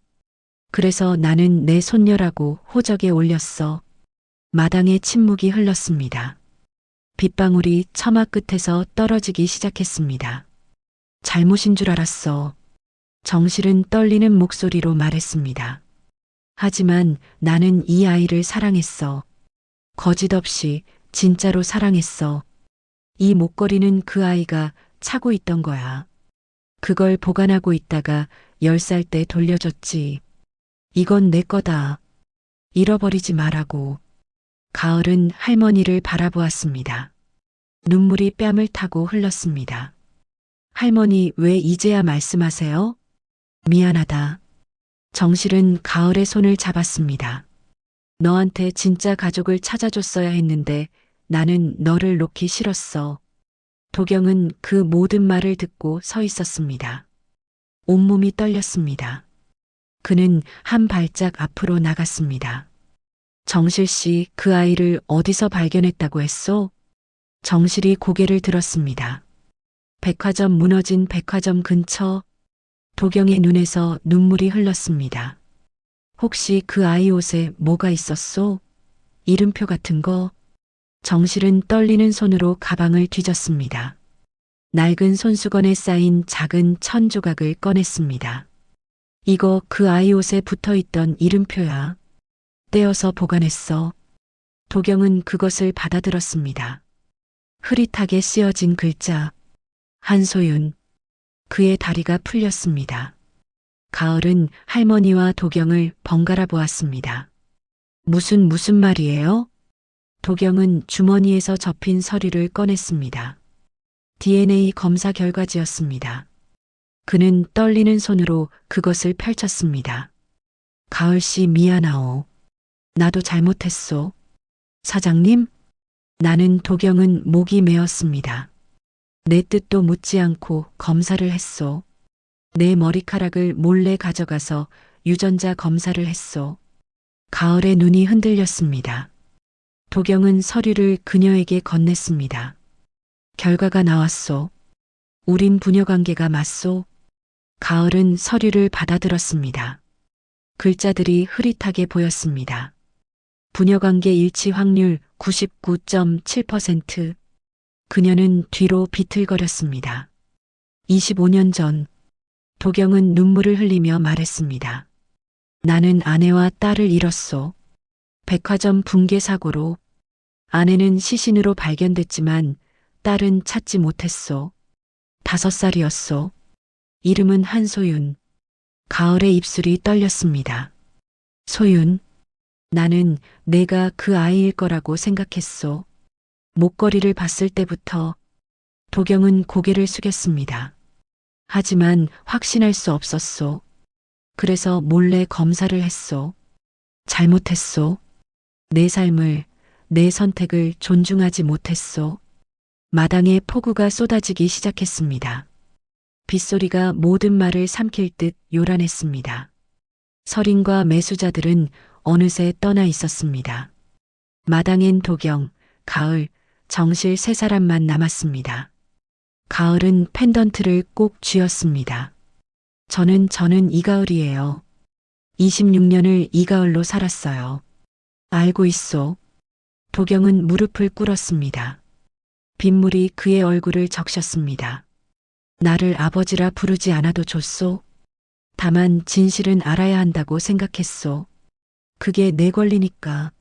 그래서 나는 내 손녀라고 호적에 올렸어. 마당에 침묵이 흘렀습니다. 빗방울이 처마 끝에서 떨어지기 시작했습니다. 잘못인 줄 알았어. 정실은 떨리는 목소리로 말했습니다. 하지만 나는 이 아이를 사랑했어. 거짓 없이 진짜로 사랑했어. 이 목걸이는 그 아이가 차고 있던 거야. 그걸 보관하고 있다가 10살 때 돌려줬지. 이건 내 거다. 잃어버리지 말라고. 가을은 할머니를 바라보았습니다. 눈물이 뺨을 타고 흘렀습니다. 할머니 왜 이제야 말씀하세요? 미안하다. 정실은 가을의 손을 잡았습니다. 너한테 진짜 가족을 찾아줬어야 했는데 나는 너를 놓기 싫었어. 도경은 그 모든 말을 듣고 서 있었습니다. 온몸이 떨렸습니다. 그는 한 발짝 앞으로 나갔습니다. 정실 씨, 그 아이를 어디서 발견했다고 했소? 정실이 고개를 들었습니다. 백화점 무너진 백화점 근처. 도경의 눈에서 눈물이 흘렀습니다. 혹시 그 아이 옷에 뭐가 있었소? 이름표 같은 거? 정실은 떨리는 손으로 가방을 뒤졌습니다. 낡은 손수건에 쌓인 작은 천 조각을 꺼냈습니다. 이거 그 아이 옷에 붙어있던 이름표야. 떼어서 보관했어. 도경은 그것을 받아들었습니다. 흐릿하게 쓰여진 글자. 한소윤. 그의 다리가 풀렸습니다. 가을은 할머니와 도경을 번갈아 보았습니다. 무슨 말이에요? 도경은 주머니에서 접힌 서류를 꺼냈습니다. DNA 검사 결과지였습니다. 그는 떨리는 손으로 그것을 펼쳤습니다. 가을 씨 미안하오. 나도 잘못했소. 사장님? 나는 도경은 목이 메었습니다. 내 뜻도 묻지 않고 검사를 했소. 내 머리카락을 몰래 가져가서 유전자 검사를 했소. 가을의 눈이 흔들렸습니다. 도경은 서류를 그녀에게 건넸습니다. 결과가 나왔소. 우린 부녀관계가 맞소. 가을은 서류를 받아들었습니다. 글자들이 흐릿하게 보였습니다. 부녀관계 일치 확률 99.7%. 그녀는 뒤로 비틀거렸습니다. 25년 전, 도경은 눈물을 흘리며 말했습니다. 나는 아내와 딸을 잃었소. 백화점 붕괴 사고로. 아내는 시신으로 발견됐지만 딸은 찾지 못했소. 5살이었소. 이름은 한소윤. 가을의 입술이 떨렸습니다. 소윤. 나는 내가 그 아이일 거라고 생각했소. 목걸이를 봤을 때부터. 도경은 고개를 숙였습니다. 하지만 확신할 수 없었소. 그래서 몰래 검사를 했소. 잘못했소. 내 삶을, 내 선택을 존중하지 못했소. 마당에 폭우가 쏟아지기 시작했습니다. 빗소리가 모든 말을 삼킬 듯 요란했습니다. 서린과 매수자들은 어느새 떠나 있었습니다. 마당엔 도경, 가을, 정실 3사람만 남았습니다. 가을은 펜던트를 꼭 쥐었습니다. 저는 이가을이에요. 26년을 이가을로 살았어요. 알고 있소. 도경은 무릎을 꿇었습니다. 빗물이 그의 얼굴을 적셨습니다. 나를 아버지라 부르지 않아도 좋소. 다만 진실은 알아야 한다고 생각했소. 그게 내 권리니까.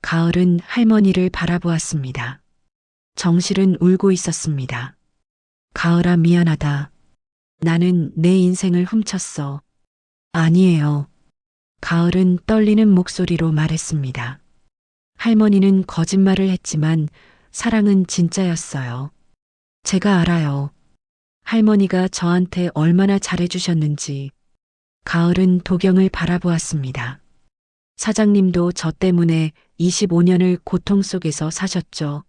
가을은 할머니를 바라보았습니다. 정실은 울고 있었습니다. 가을아, 미안하다. 나는 내 인생을 훔쳤어. 아니에요. 가을은 떨리는 목소리로 말했습니다. 할머니는 거짓말을 했지만 사랑은 진짜였어요. 제가 알아요. 할머니가 저한테 얼마나 잘해주셨는지. 가을은 도경을 바라보았습니다. 사장님도 저 때문에 25년을 고통 속에서 사셨죠.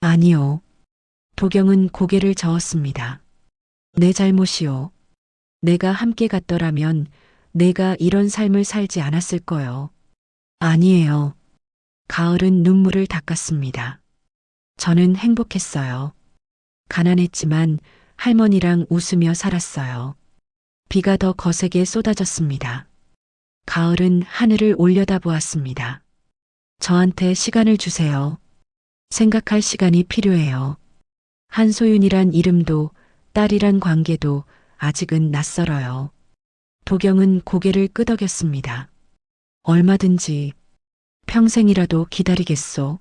아니요. 도경은 고개를 저었습니다. 내 잘못이요. 내가 함께 갔더라면 내가 이런 삶을 살지 않았을 거요. 아니에요. 가을은 눈물을 닦았습니다. 저는 행복했어요. 가난했지만 할머니랑 웃으며 살았어요. 비가 더 거세게 쏟아졌습니다. 가을은 하늘을 올려다보았습니다. 저한테 시간을 주세요. 생각할 시간이 필요해요. 한소윤이란 이름도 딸이란 관계도 아직은 낯설어요. 도경은 고개를 끄덕였습니다. 얼마든지 평생이라도 기다리겠소.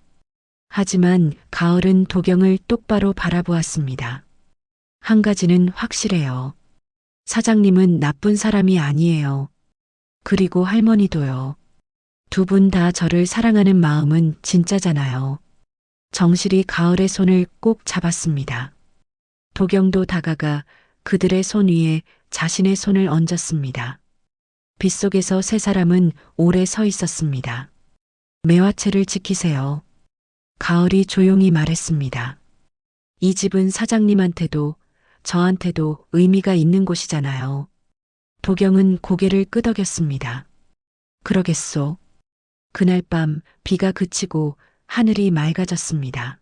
하지만 가을은 도경을 똑바로 바라보았습니다. 한 가지는 확실해요. 사장님은 나쁜 사람이 아니에요. 그리고 할머니도요. 두 분 다 저를 사랑하는 마음은 진짜잖아요. 정실이 가을의 손을 꼭 잡았습니다. 도경도 다가가 그들의 손 위에 자신의 손을 얹었습니다. 빗속에서 3사람은 오래 서 있었습니다. 매화채를 지키세요. 가을이 조용히 말했습니다. 이 집은 사장님한테도 저한테도 의미가 있는 곳이잖아요. 도경은 고개를 끄덕였습니다. 그러겠소. 그날 밤 비가 그치고 하늘이 맑아졌습니다.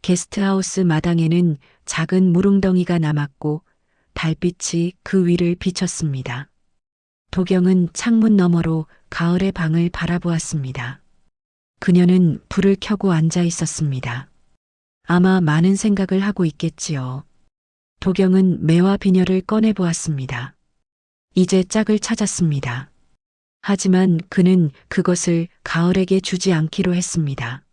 게스트하우스 마당에는 작은 물웅덩이가 남았고 달빛이 그 위를 비쳤습니다. 도경은 창문 너머로 가을의 방을 바라보았습니다. 그녀는 불을 켜고 앉아 있었습니다. 아마 많은 생각을 하고 있겠지요. 도경은 매화 비녀를 꺼내 보았습니다. 이제 짝을 찾았습니다. 하지만 그는 그것을 가을에게 주지 않기로 했습니다.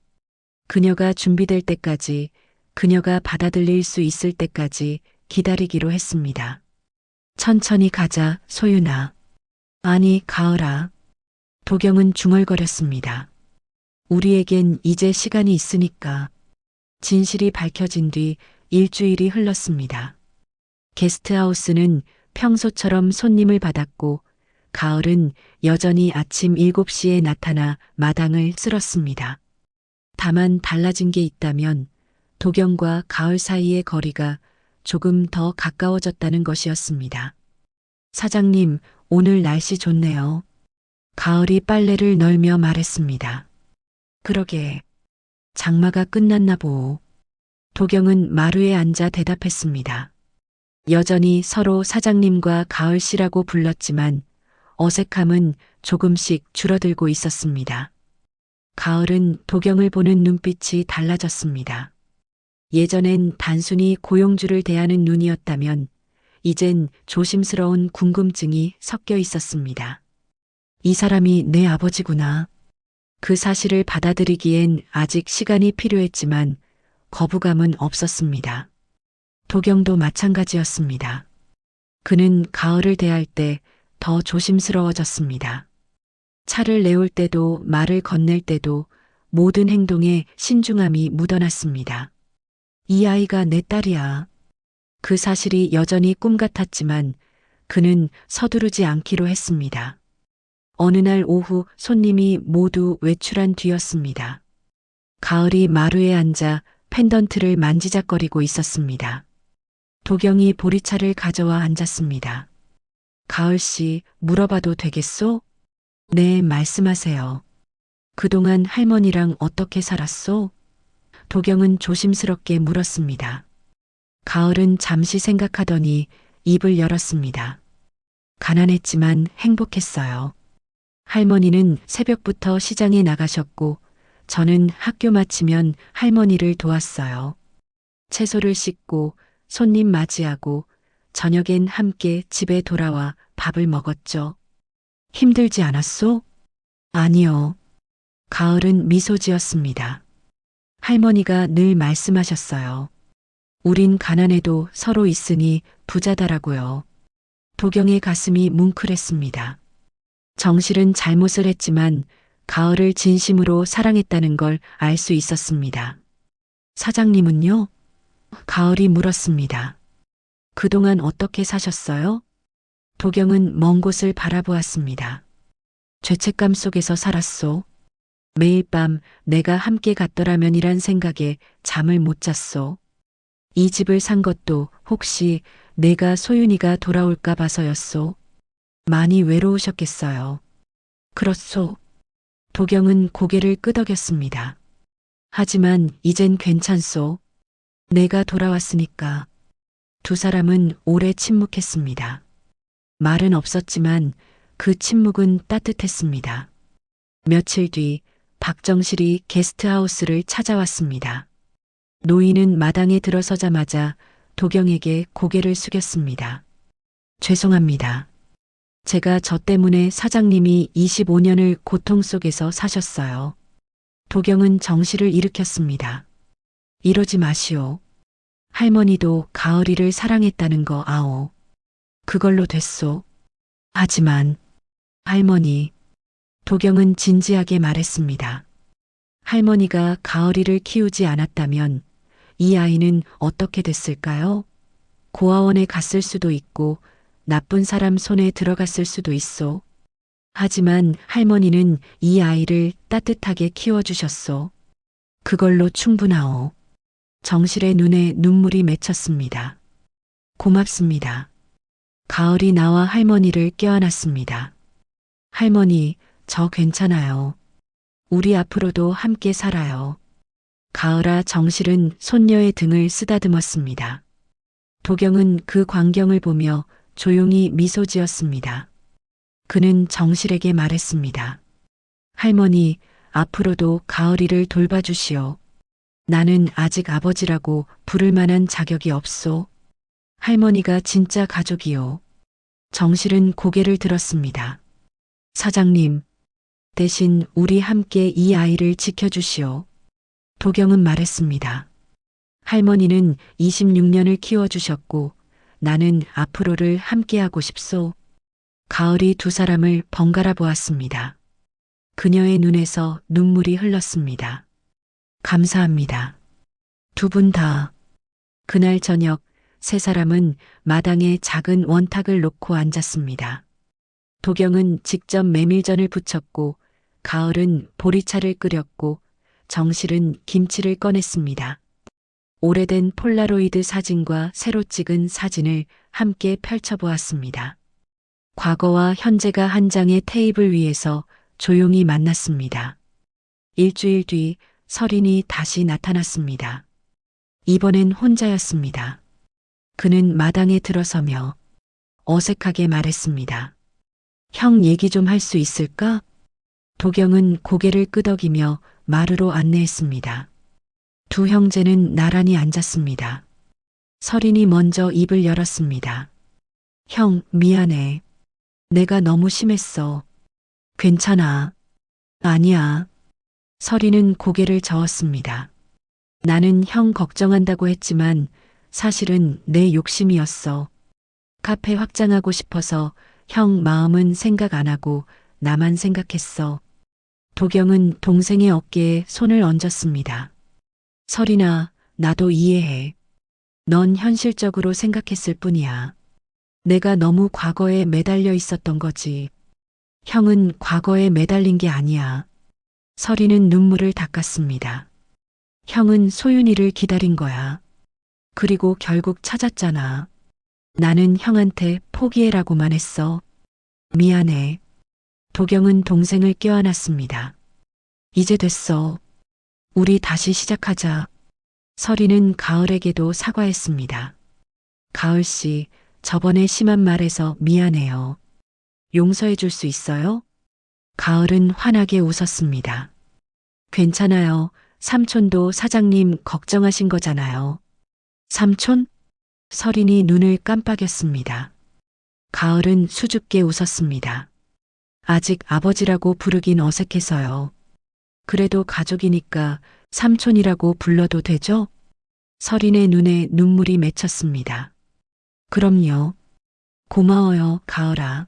그녀가 준비될 때까지, 그녀가 받아들일 수 있을 때까지 기다리기로 했습니다. 천천히 가자, 소윤아. 아니, 가을아. 도경은 중얼거렸습니다. 우리에겐 이제 시간이 있으니까. 진실이 밝혀진 뒤 일주일이 흘렀습니다. 게스트하우스는 평소처럼 손님을 받았고 가을은 여전히 아침 7시에 나타나 마당을 쓸었습니다. 다만 달라진 게 있다면 도경과 가을 사이의 거리가 조금 더 가까워졌다는 것이었습니다. 사장님, 오늘 날씨 좋네요. 가을이 빨래를 널며 말했습니다. 그러게. 장마가 끝났나 보오. 도경은 마루에 앉아 대답했습니다. 여전히 서로 사장님과 가을 씨라고 불렀지만 어색함은 조금씩 줄어들고 있었습니다. 가을은 도경을 보는 눈빛이 달라졌습니다. 예전엔 단순히 고용주를 대하는 눈이었다면 이젠 조심스러운 궁금증이 섞여 있었습니다. 이 사람이 내 아버지구나. 그 사실을 받아들이기엔 아직 시간이 필요했지만 거부감은 없었습니다. 도경도 마찬가지였습니다. 그는 가을을 대할 때 더 조심스러워졌습니다. 차를 내올 때도 말을 건넬 때도 모든 행동에 신중함이 묻어났습니다. 이 아이가 내 딸이야. 그 사실이 여전히 꿈 같았지만 그는 서두르지 않기로 했습니다. 어느 날 오후 손님이 모두 외출한 뒤였습니다. 가을이 마루에 앉아 펜던트를 만지작거리고 있었습니다. 도경이 보리차를 가져와 앉았습니다. 가을 씨, 물어봐도 되겠소? 네, 말씀하세요. 그동안 할머니랑 어떻게 살았소? 도경은 조심스럽게 물었습니다. 가을은 잠시 생각하더니 입을 열었습니다. 가난했지만 행복했어요. 할머니는 새벽부터 시장에 나가셨고 저는 학교 마치면 할머니를 도왔어요. 채소를 씻고 손님 맞이하고 저녁엔 함께 집에 돌아와 밥을 먹었죠. 힘들지 않았소? 아니요. 가을은 미소 지었습니다. 할머니가 늘 말씀하셨어요. 우린 가난해도 서로 있으니 부자다라고요. 도경의 가슴이 뭉클했습니다. 정실은 잘못을 했지만 가을을 진심으로 사랑했다는 걸 알 수 있었습니다. 사장님은요? 가을이 물었습니다. 그동안 어떻게 사셨어요? 도경은 먼 곳을 바라보았습니다. 죄책감 속에서 살았소. 매일 밤 내가 함께 갔더라면이란 생각에 잠을 못 잤소. 이 집을 산 것도 혹시 내가 소윤이가 돌아올까 봐서였소. 많이 외로우셨겠어요. 그렇소. 도경은 고개를 끄덕였습니다. 하지만 이젠 괜찮소. 내가 돌아왔으니까. 두 사람은 오래 침묵했습니다. 말은 없었지만 그 침묵은 따뜻했습니다. 며칠 뒤 박정실이 게스트하우스를 찾아왔습니다. 노인은 마당에 들어서자마자 도경에게 고개를 숙였습니다. 죄송합니다. 제가 저 때문에 사장님이 25년을 고통 속에서 사셨어요. 도경은 정신을 일으켰습니다. 이러지 마시오. 할머니도 가을이를 사랑했다는 거 아오. 그걸로 됐소. 하지만 할머니, 도경은 진지하게 말했습니다. 할머니가 가을이를 키우지 않았다면 이 아이는 어떻게 됐을까요? 고아원에 갔을 수도 있고 나쁜 사람 손에 들어갔을 수도 있소. 하지만 할머니는 이 아이를 따뜻하게 키워주셨소. 그걸로 충분하오. 정실의 눈에 눈물이 맺혔습니다. 고맙습니다. 가을이 나와 할머니를 껴안았습니다. 할머니, 저 괜찮아요. 우리 앞으로도 함께 살아요. 가을아, 정실은 손녀의 등을 쓰다듬었습니다. 도경은 그 광경을 보며 조용히 미소 지었습니다. 그는 정실에게 말했습니다. 할머니, 앞으로도 가을이를 돌봐주시오. 나는 아직 아버지라고 부를 만한 자격이 없소. 할머니가 진짜 가족이요. 정실은 고개를 들었습니다. 사장님, 대신 우리 함께 이 아이를 지켜주시오. 도경은 말했습니다. 할머니는 26년을 키워주셨고 나는 앞으로를 함께하고 싶소. 가을이 두 사람을 번갈아 보았습니다. 그녀의 눈에서 눈물이 흘렀습니다. 감사합니다. 두 분 다. 그날 저녁 세 사람은 마당에 작은 원탁을 놓고 앉았습니다. 도경은 직접 메밀전을 부쳤고 가을은 보리차를 끓였고 정실은 김치를 꺼냈습니다. 오래된 폴라로이드 사진과 새로 찍은 사진을 함께 펼쳐보았습니다. 과거와 현재가 한 장의 테이블 위에서 조용히 만났습니다. 일주일 뒤 설인이 다시 나타났습니다. 이번엔 혼자였습니다. 그는 마당에 들어서며 어색하게 말했습니다. 형 얘기 좀 할 수 있을까? 도경은 고개를 끄덕이며 마루로 안내했습니다. 두 형제는 나란히 앉았습니다. 서린이 먼저 입을 열었습니다. 형, 미안해. 내가 너무 심했어. 괜찮아. 아니야. 서린은 고개를 저었습니다. 나는 형 걱정한다고 했지만 사실은 내 욕심이었어. 카페 확장하고 싶어서 형 마음은 생각 안 하고 나만 생각했어. 도경은 동생의 어깨에 손을 얹었습니다. 서린아, 나도 이해해. 넌 현실적으로 생각했을 뿐이야. 내가 너무 과거에 매달려 있었던 거지. 형은 과거에 매달린 게 아니야. 서린은 눈물을 닦았습니다. 형은 소윤이를 기다린 거야. 그리고 결국 찾았잖아. 나는 형한테 포기해라고만 했어. 미안해. 도경은 동생을 껴안았습니다. 이제 됐어. 우리 다시 시작하자. 서린은 가을에게도 사과했습니다. 가을 씨, 저번에 심한 말해서 미안해요. 용서해 줄 수 있어요? 가을은 환하게 웃었습니다. 괜찮아요. 삼촌도 사장님 걱정하신 거잖아요. 삼촌? 서린이 눈을 깜빡였습니다. 가을은 수줍게 웃었습니다. 아직 아버지라고 부르긴 어색해서요. 그래도 가족이니까 삼촌이라고 불러도 되죠? 서린의 눈에 눈물이 맺혔습니다. 그럼요. 고마워요, 가을아.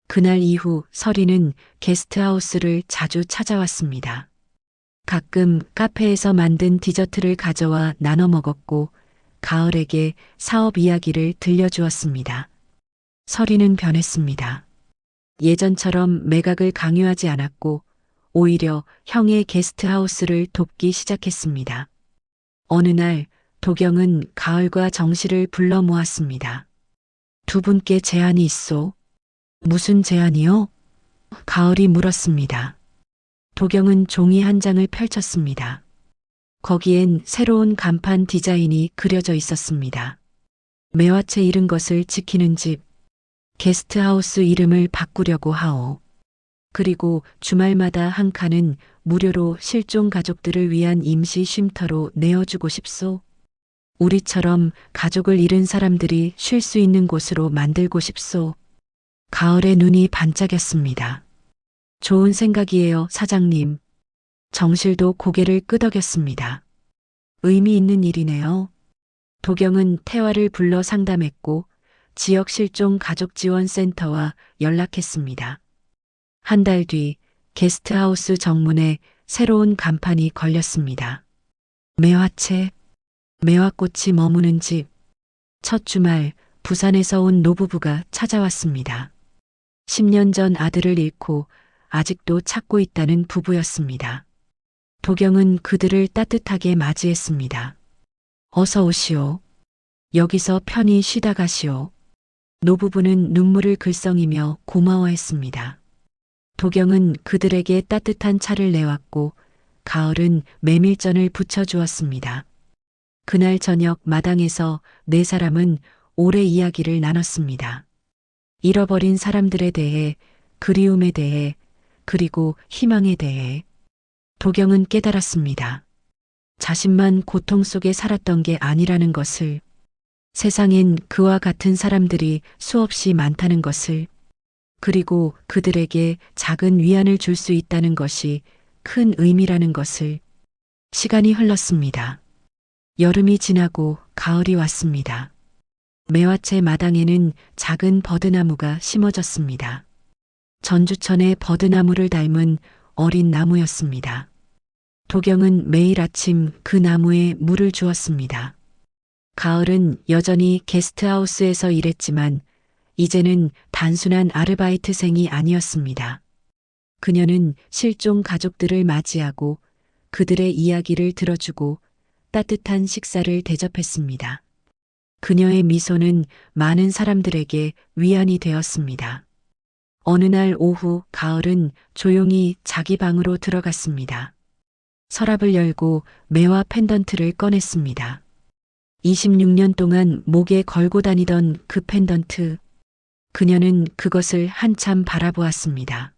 그날 이후 서린은 게스트하우스를 자주 찾아왔습니다. 가끔 카페에서 만든 디저트를 가져와 나눠 먹었고 가을에게 사업 이야기를 들려주었습니다. 서린은 변했습니다. 예전처럼 매각을 강요하지 않았고 오히려 형의 게스트하우스를 돕기 시작했습니다. 어느 날 도경은 가을과 정실을 불러 모았습니다. 두 분께 제안이 있소. 무슨 제안이요? 가을이 물었습니다. 도경은 종이 한 장을 펼쳤습니다. 거기엔 새로운 간판 디자인이 그려져 있었습니다. 매화채 잃은 것을 지키는 집, 게스트하우스 이름을 바꾸려고 하오. 그리고 주말마다 한 칸은 무료로 실종 가족들을 위한 임시 쉼터로 내어주고 싶소. 우리처럼 가족을 잃은 사람들이 쉴 수 있는 곳으로 만들고 싶소. 가을의 눈이 반짝였습니다. 좋은 생각이에요, 사장님. 정실도 고개를 끄덕였습니다. 의미 있는 일이네요. 도경은 태화를 불러 상담했고 지역 실종 가족 지원 센터와 연락했습니다. 한 달 뒤 게스트하우스 정문에 새로운 간판이 걸렸습니다. 매화채, 매화꽃이 머무는 집. 첫 주말 부산에서 온 노부부가 찾아왔습니다. 10년 전 아들을 잃고 아직도 찾고 있다는 부부였습니다. 도경은 그들을 따뜻하게 맞이했습니다. 어서 오시오. 여기서 편히 쉬다 가시오. 노부부는 눈물을 글썽이며 고마워했습니다. 도경은 그들에게 따뜻한 차를 내왔고 가을은 메밀전을 부쳐주었습니다. 그날 저녁 마당에서 네 사람은 오래 이야기를 나눴습니다. 잃어버린 사람들에 대해, 그리움에 대해, 그리고 희망에 대해. 도경은 깨달았습니다. 자신만 고통 속에 살았던 게 아니라는 것을, 세상엔 그와 같은 사람들이 수없이 많다는 것을, 그리고 그들에게 작은 위안을 줄 수 있다는 것이 큰 의미라는 것을. 시간이 흘렀습니다. 여름이 지나고 가을이 왔습니다. 매화채 마당에는 작은 버드나무가 심어졌습니다. 전주천의 버드나무를 닮은 어린 나무였습니다. 도경은 매일 아침 그 나무에 물을 주었습니다. 가을은 여전히 게스트하우스에서 일했지만 이제는 단순한 아르바이트생이 아니었습니다. 그녀는 실종 가족들을 맞이하고 그들의 이야기를 들어주고 따뜻한 식사를 대접했습니다. 그녀의 미소는 많은 사람들에게 위안이 되었습니다. 어느 날 오후 가을은 조용히 자기 방으로 들어갔습니다. 서랍을 열고 매화 펜던트를 꺼냈습니다. 26년 동안 목에 걸고 다니던 그 펜던트. 그녀는 그것을 한참 바라보았습니다.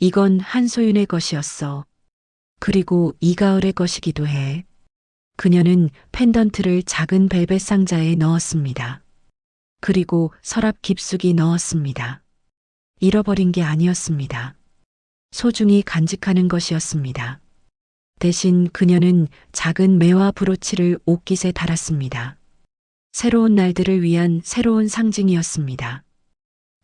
이건 한소윤의 것이었어. 그리고 이가을의 것이기도 해. 그녀는 펜던트를 작은 벨벳 상자에 넣었습니다. 그리고 서랍 깊숙이 넣었습니다. 잃어버린 게 아니었습니다. 소중히 간직하는 것이었습니다. 대신 그녀는 작은 매화 브로치를 옷깃에 달았습니다. 새로운 날들을 위한 새로운 상징이었습니다.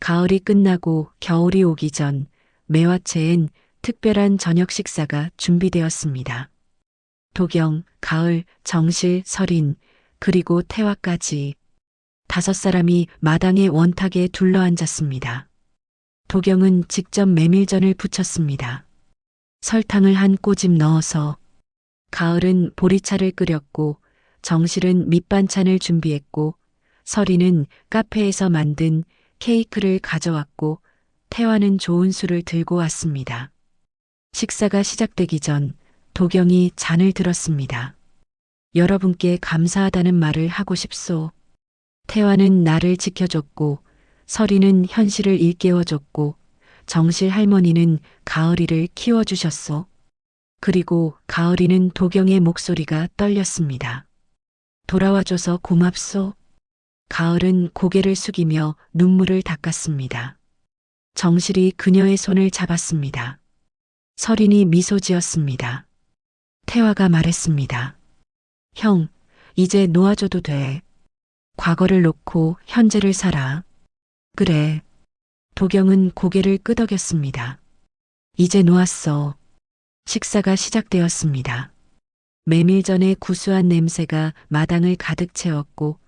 가을이 끝나고 겨울이 오기 전 매화채엔 특별한 저녁 식사가 준비되었습니다. 도경, 가을, 정실, 설인, 그리고 태화까지 5사람이 마당의 원탁에 둘러앉았습니다. 도경은 직접 메밀전을 부쳤습니다. 설탕을 한 꼬집 넣어서, 가을은 보리차를 끓였고, 정실은 밑반찬을 준비했고, 설이는 카페에서 만든 케이크를 가져왔고, 태화는 좋은 술을 들고 왔습니다. 식사가 시작되기 전 도경이 잔을 들었습니다. 여러분께 감사하다는 말을 하고 싶소. 태화는 나를 지켜줬고, 설이는 현실을 일깨워줬고, 정실 할머니는 가을이를 키워주셨소. 그리고 가을이는 도경의 목소리가 떨렸습니다. 돌아와줘서 고맙소. 가을은 고개를 숙이며 눈물을 닦았습니다. 정실이 그녀의 손을 잡았습니다. 설인이 미소 지었습니다. 태화가 말했습니다. 형, 이제 놓아줘도 돼. 과거를 놓고 현재를 살아. 그래. 도경은 고개를 끄덕였습니다. 이제 놓았어. 식사가 시작되었습니다. 메밀전의 구수한 냄새가 마당을 가득 채웠고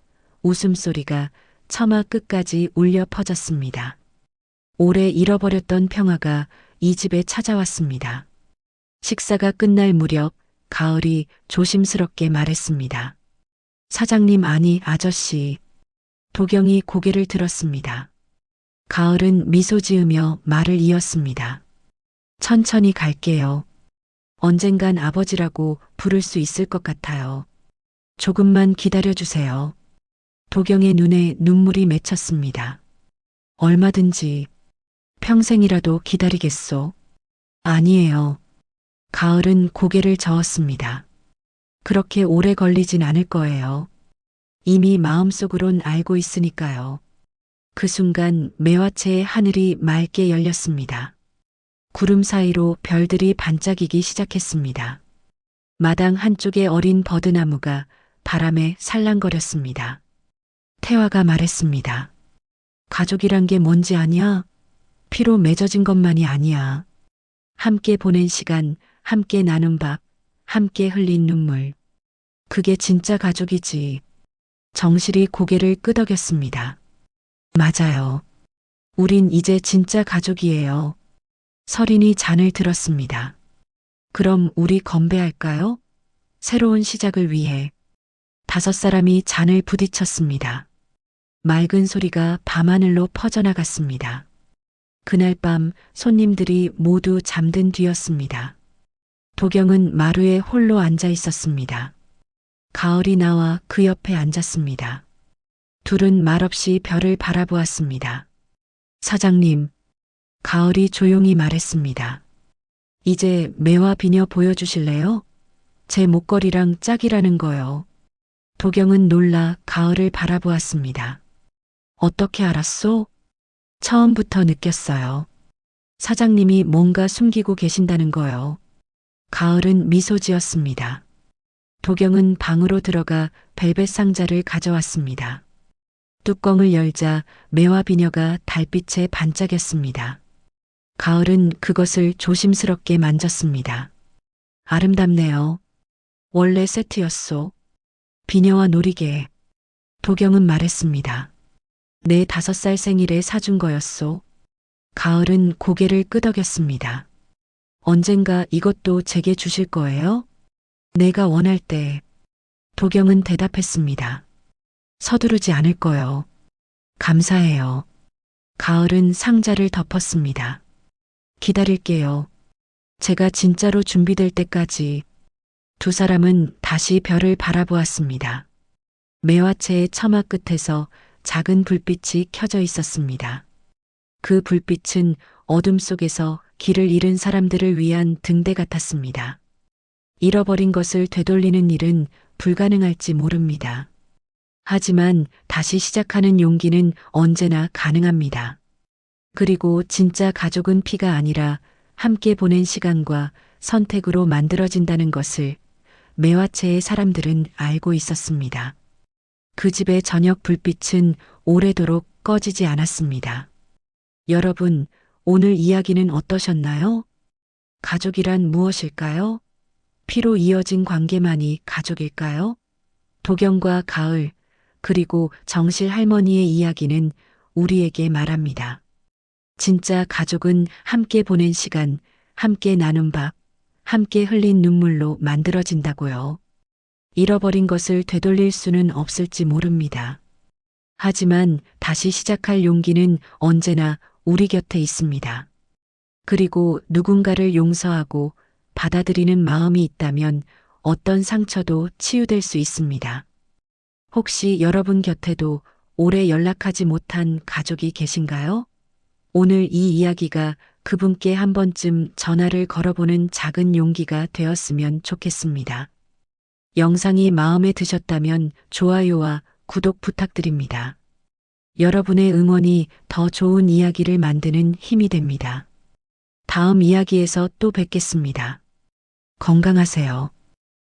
웃음소리가 처마 끝까지 울려 퍼졌습니다. 오래 잃어버렸던 평화가 이 집에 찾아왔습니다. 식사가 끝날 무렵 가을이 조심스럽게 말했습니다. 사장님 아니 아저씨. 도경이 고개를 들었습니다. 가을은 미소 지으며 말을 이었습니다. 천천히 갈게요. 언젠간 아버지라고 부를 수 있을 것 같아요. 조금만 기다려주세요. 도경의 눈에 눈물이 맺혔습니다. 얼마든지 평생이라도 기다리겠소. 아니에요. 가을은 고개를 저었습니다. 그렇게 오래 걸리진 않을 거예요. 이미 마음속으론 알고 있으니까요. 그 순간 매화채의 하늘이 맑게 열렸습니다. 구름 사이로 별들이 반짝이기 시작했습니다. 마당 한쪽의 어린 버드나무가 바람에 살랑거렸습니다. 태화가 말했습니다. 가족이란 게 뭔지 아냐? 피로 맺어진 것만이 아니야. 함께 보낸 시간, 함께 나눈 밥, 함께 흘린 눈물. 그게 진짜 가족이지. 정실이 고개를 끄덕였습니다. 맞아요. 우린 이제 진짜 가족이에요. 설인이 잔을 들었습니다. 그럼 우리 건배할까요? 새로운 시작을 위해. 5사람이 잔을 부딪혔습니다. 맑은 소리가 밤하늘로 퍼져나갔습니다. 그날 밤 손님들이 모두 잠든 뒤였습니다. 도경은 마루에 홀로 앉아 있었습니다. 가을이 나와 그 옆에 앉았습니다. 둘은 말없이 별을 바라보았습니다. 사장님, 가을이 조용히 말했습니다. 이제 매화 비녀 보여주실래요? 제 목걸이랑 짝이라는 거요. 도경은 놀라 가을을 바라보았습니다. 어떻게 알았소? 처음부터 느꼈어요. 사장님이 뭔가 숨기고 계신다는 거요. 가을은 미소 지었습니다. 도경은 방으로 들어가 벨벳 상자를 가져왔습니다. 뚜껑을 열자 매화 비녀가 달빛에 반짝였습니다. 가을은 그것을 조심스럽게 만졌습니다. 아름답네요. 원래 세트였소. 비녀와 놀이개. 도경은 말했습니다. 내 5살 생일에 사준 거였소. 가을은 고개를 끄덕였습니다. 언젠가 이것도 제게 주실 거예요? 내가 원할 때. 도경은 대답했습니다. 서두르지 않을 거요. 감사해요. 가을은 상자를 덮었습니다. 기다릴게요. 제가 진짜로 준비될 때까지. 2사람은 다시 별을 바라보았습니다. 매화채의 처마 끝에서 작은 불빛이 켜져 있었습니다. 그 불빛은 어둠 속에서 길을 잃은 사람들을 위한 등대 같았습니다. 잃어버린 것을 되돌리는 일은 불가능할지 모릅니다. 하지만 다시 시작하는 용기는 언제나 가능합니다. 그리고 진짜 가족은 피가 아니라 함께 보낸 시간과 선택으로 만들어진다는 것을 매화채의 사람들은 알고 있었습니다. 그 집의 저녁 불빛은 오래도록 꺼지지 않았습니다. 여러분, 오늘 이야기는 어떠셨나요? 가족이란 무엇일까요? 피로 이어진 관계만이 가족일까요? 도경과 가을, 그리고 정실 할머니의 이야기는 우리에게 말합니다. 진짜 가족은 함께 보낸 시간, 함께 나눈 밥, 함께 흘린 눈물로 만들어진다고요. 잃어버린 것을 되돌릴 수는 없을지 모릅니다. 하지만 다시 시작할 용기는 언제나 우리 곁에 있습니다. 그리고 누군가를 용서하고 받아들이는 마음이 있다면 어떤 상처도 치유될 수 있습니다. 혹시 여러분 곁에도 오래 연락하지 못한 가족이 계신가요? 오늘 이 이야기가 그분께 한 번쯤 전화를 걸어보는 작은 용기가 되었으면 좋겠습니다. 영상이 마음에 드셨다면 좋아요와 구독 부탁드립니다. 여러분의 응원이 더 좋은 이야기를 만드는 힘이 됩니다. 다음 이야기에서 또 뵙겠습니다. 건강하세요.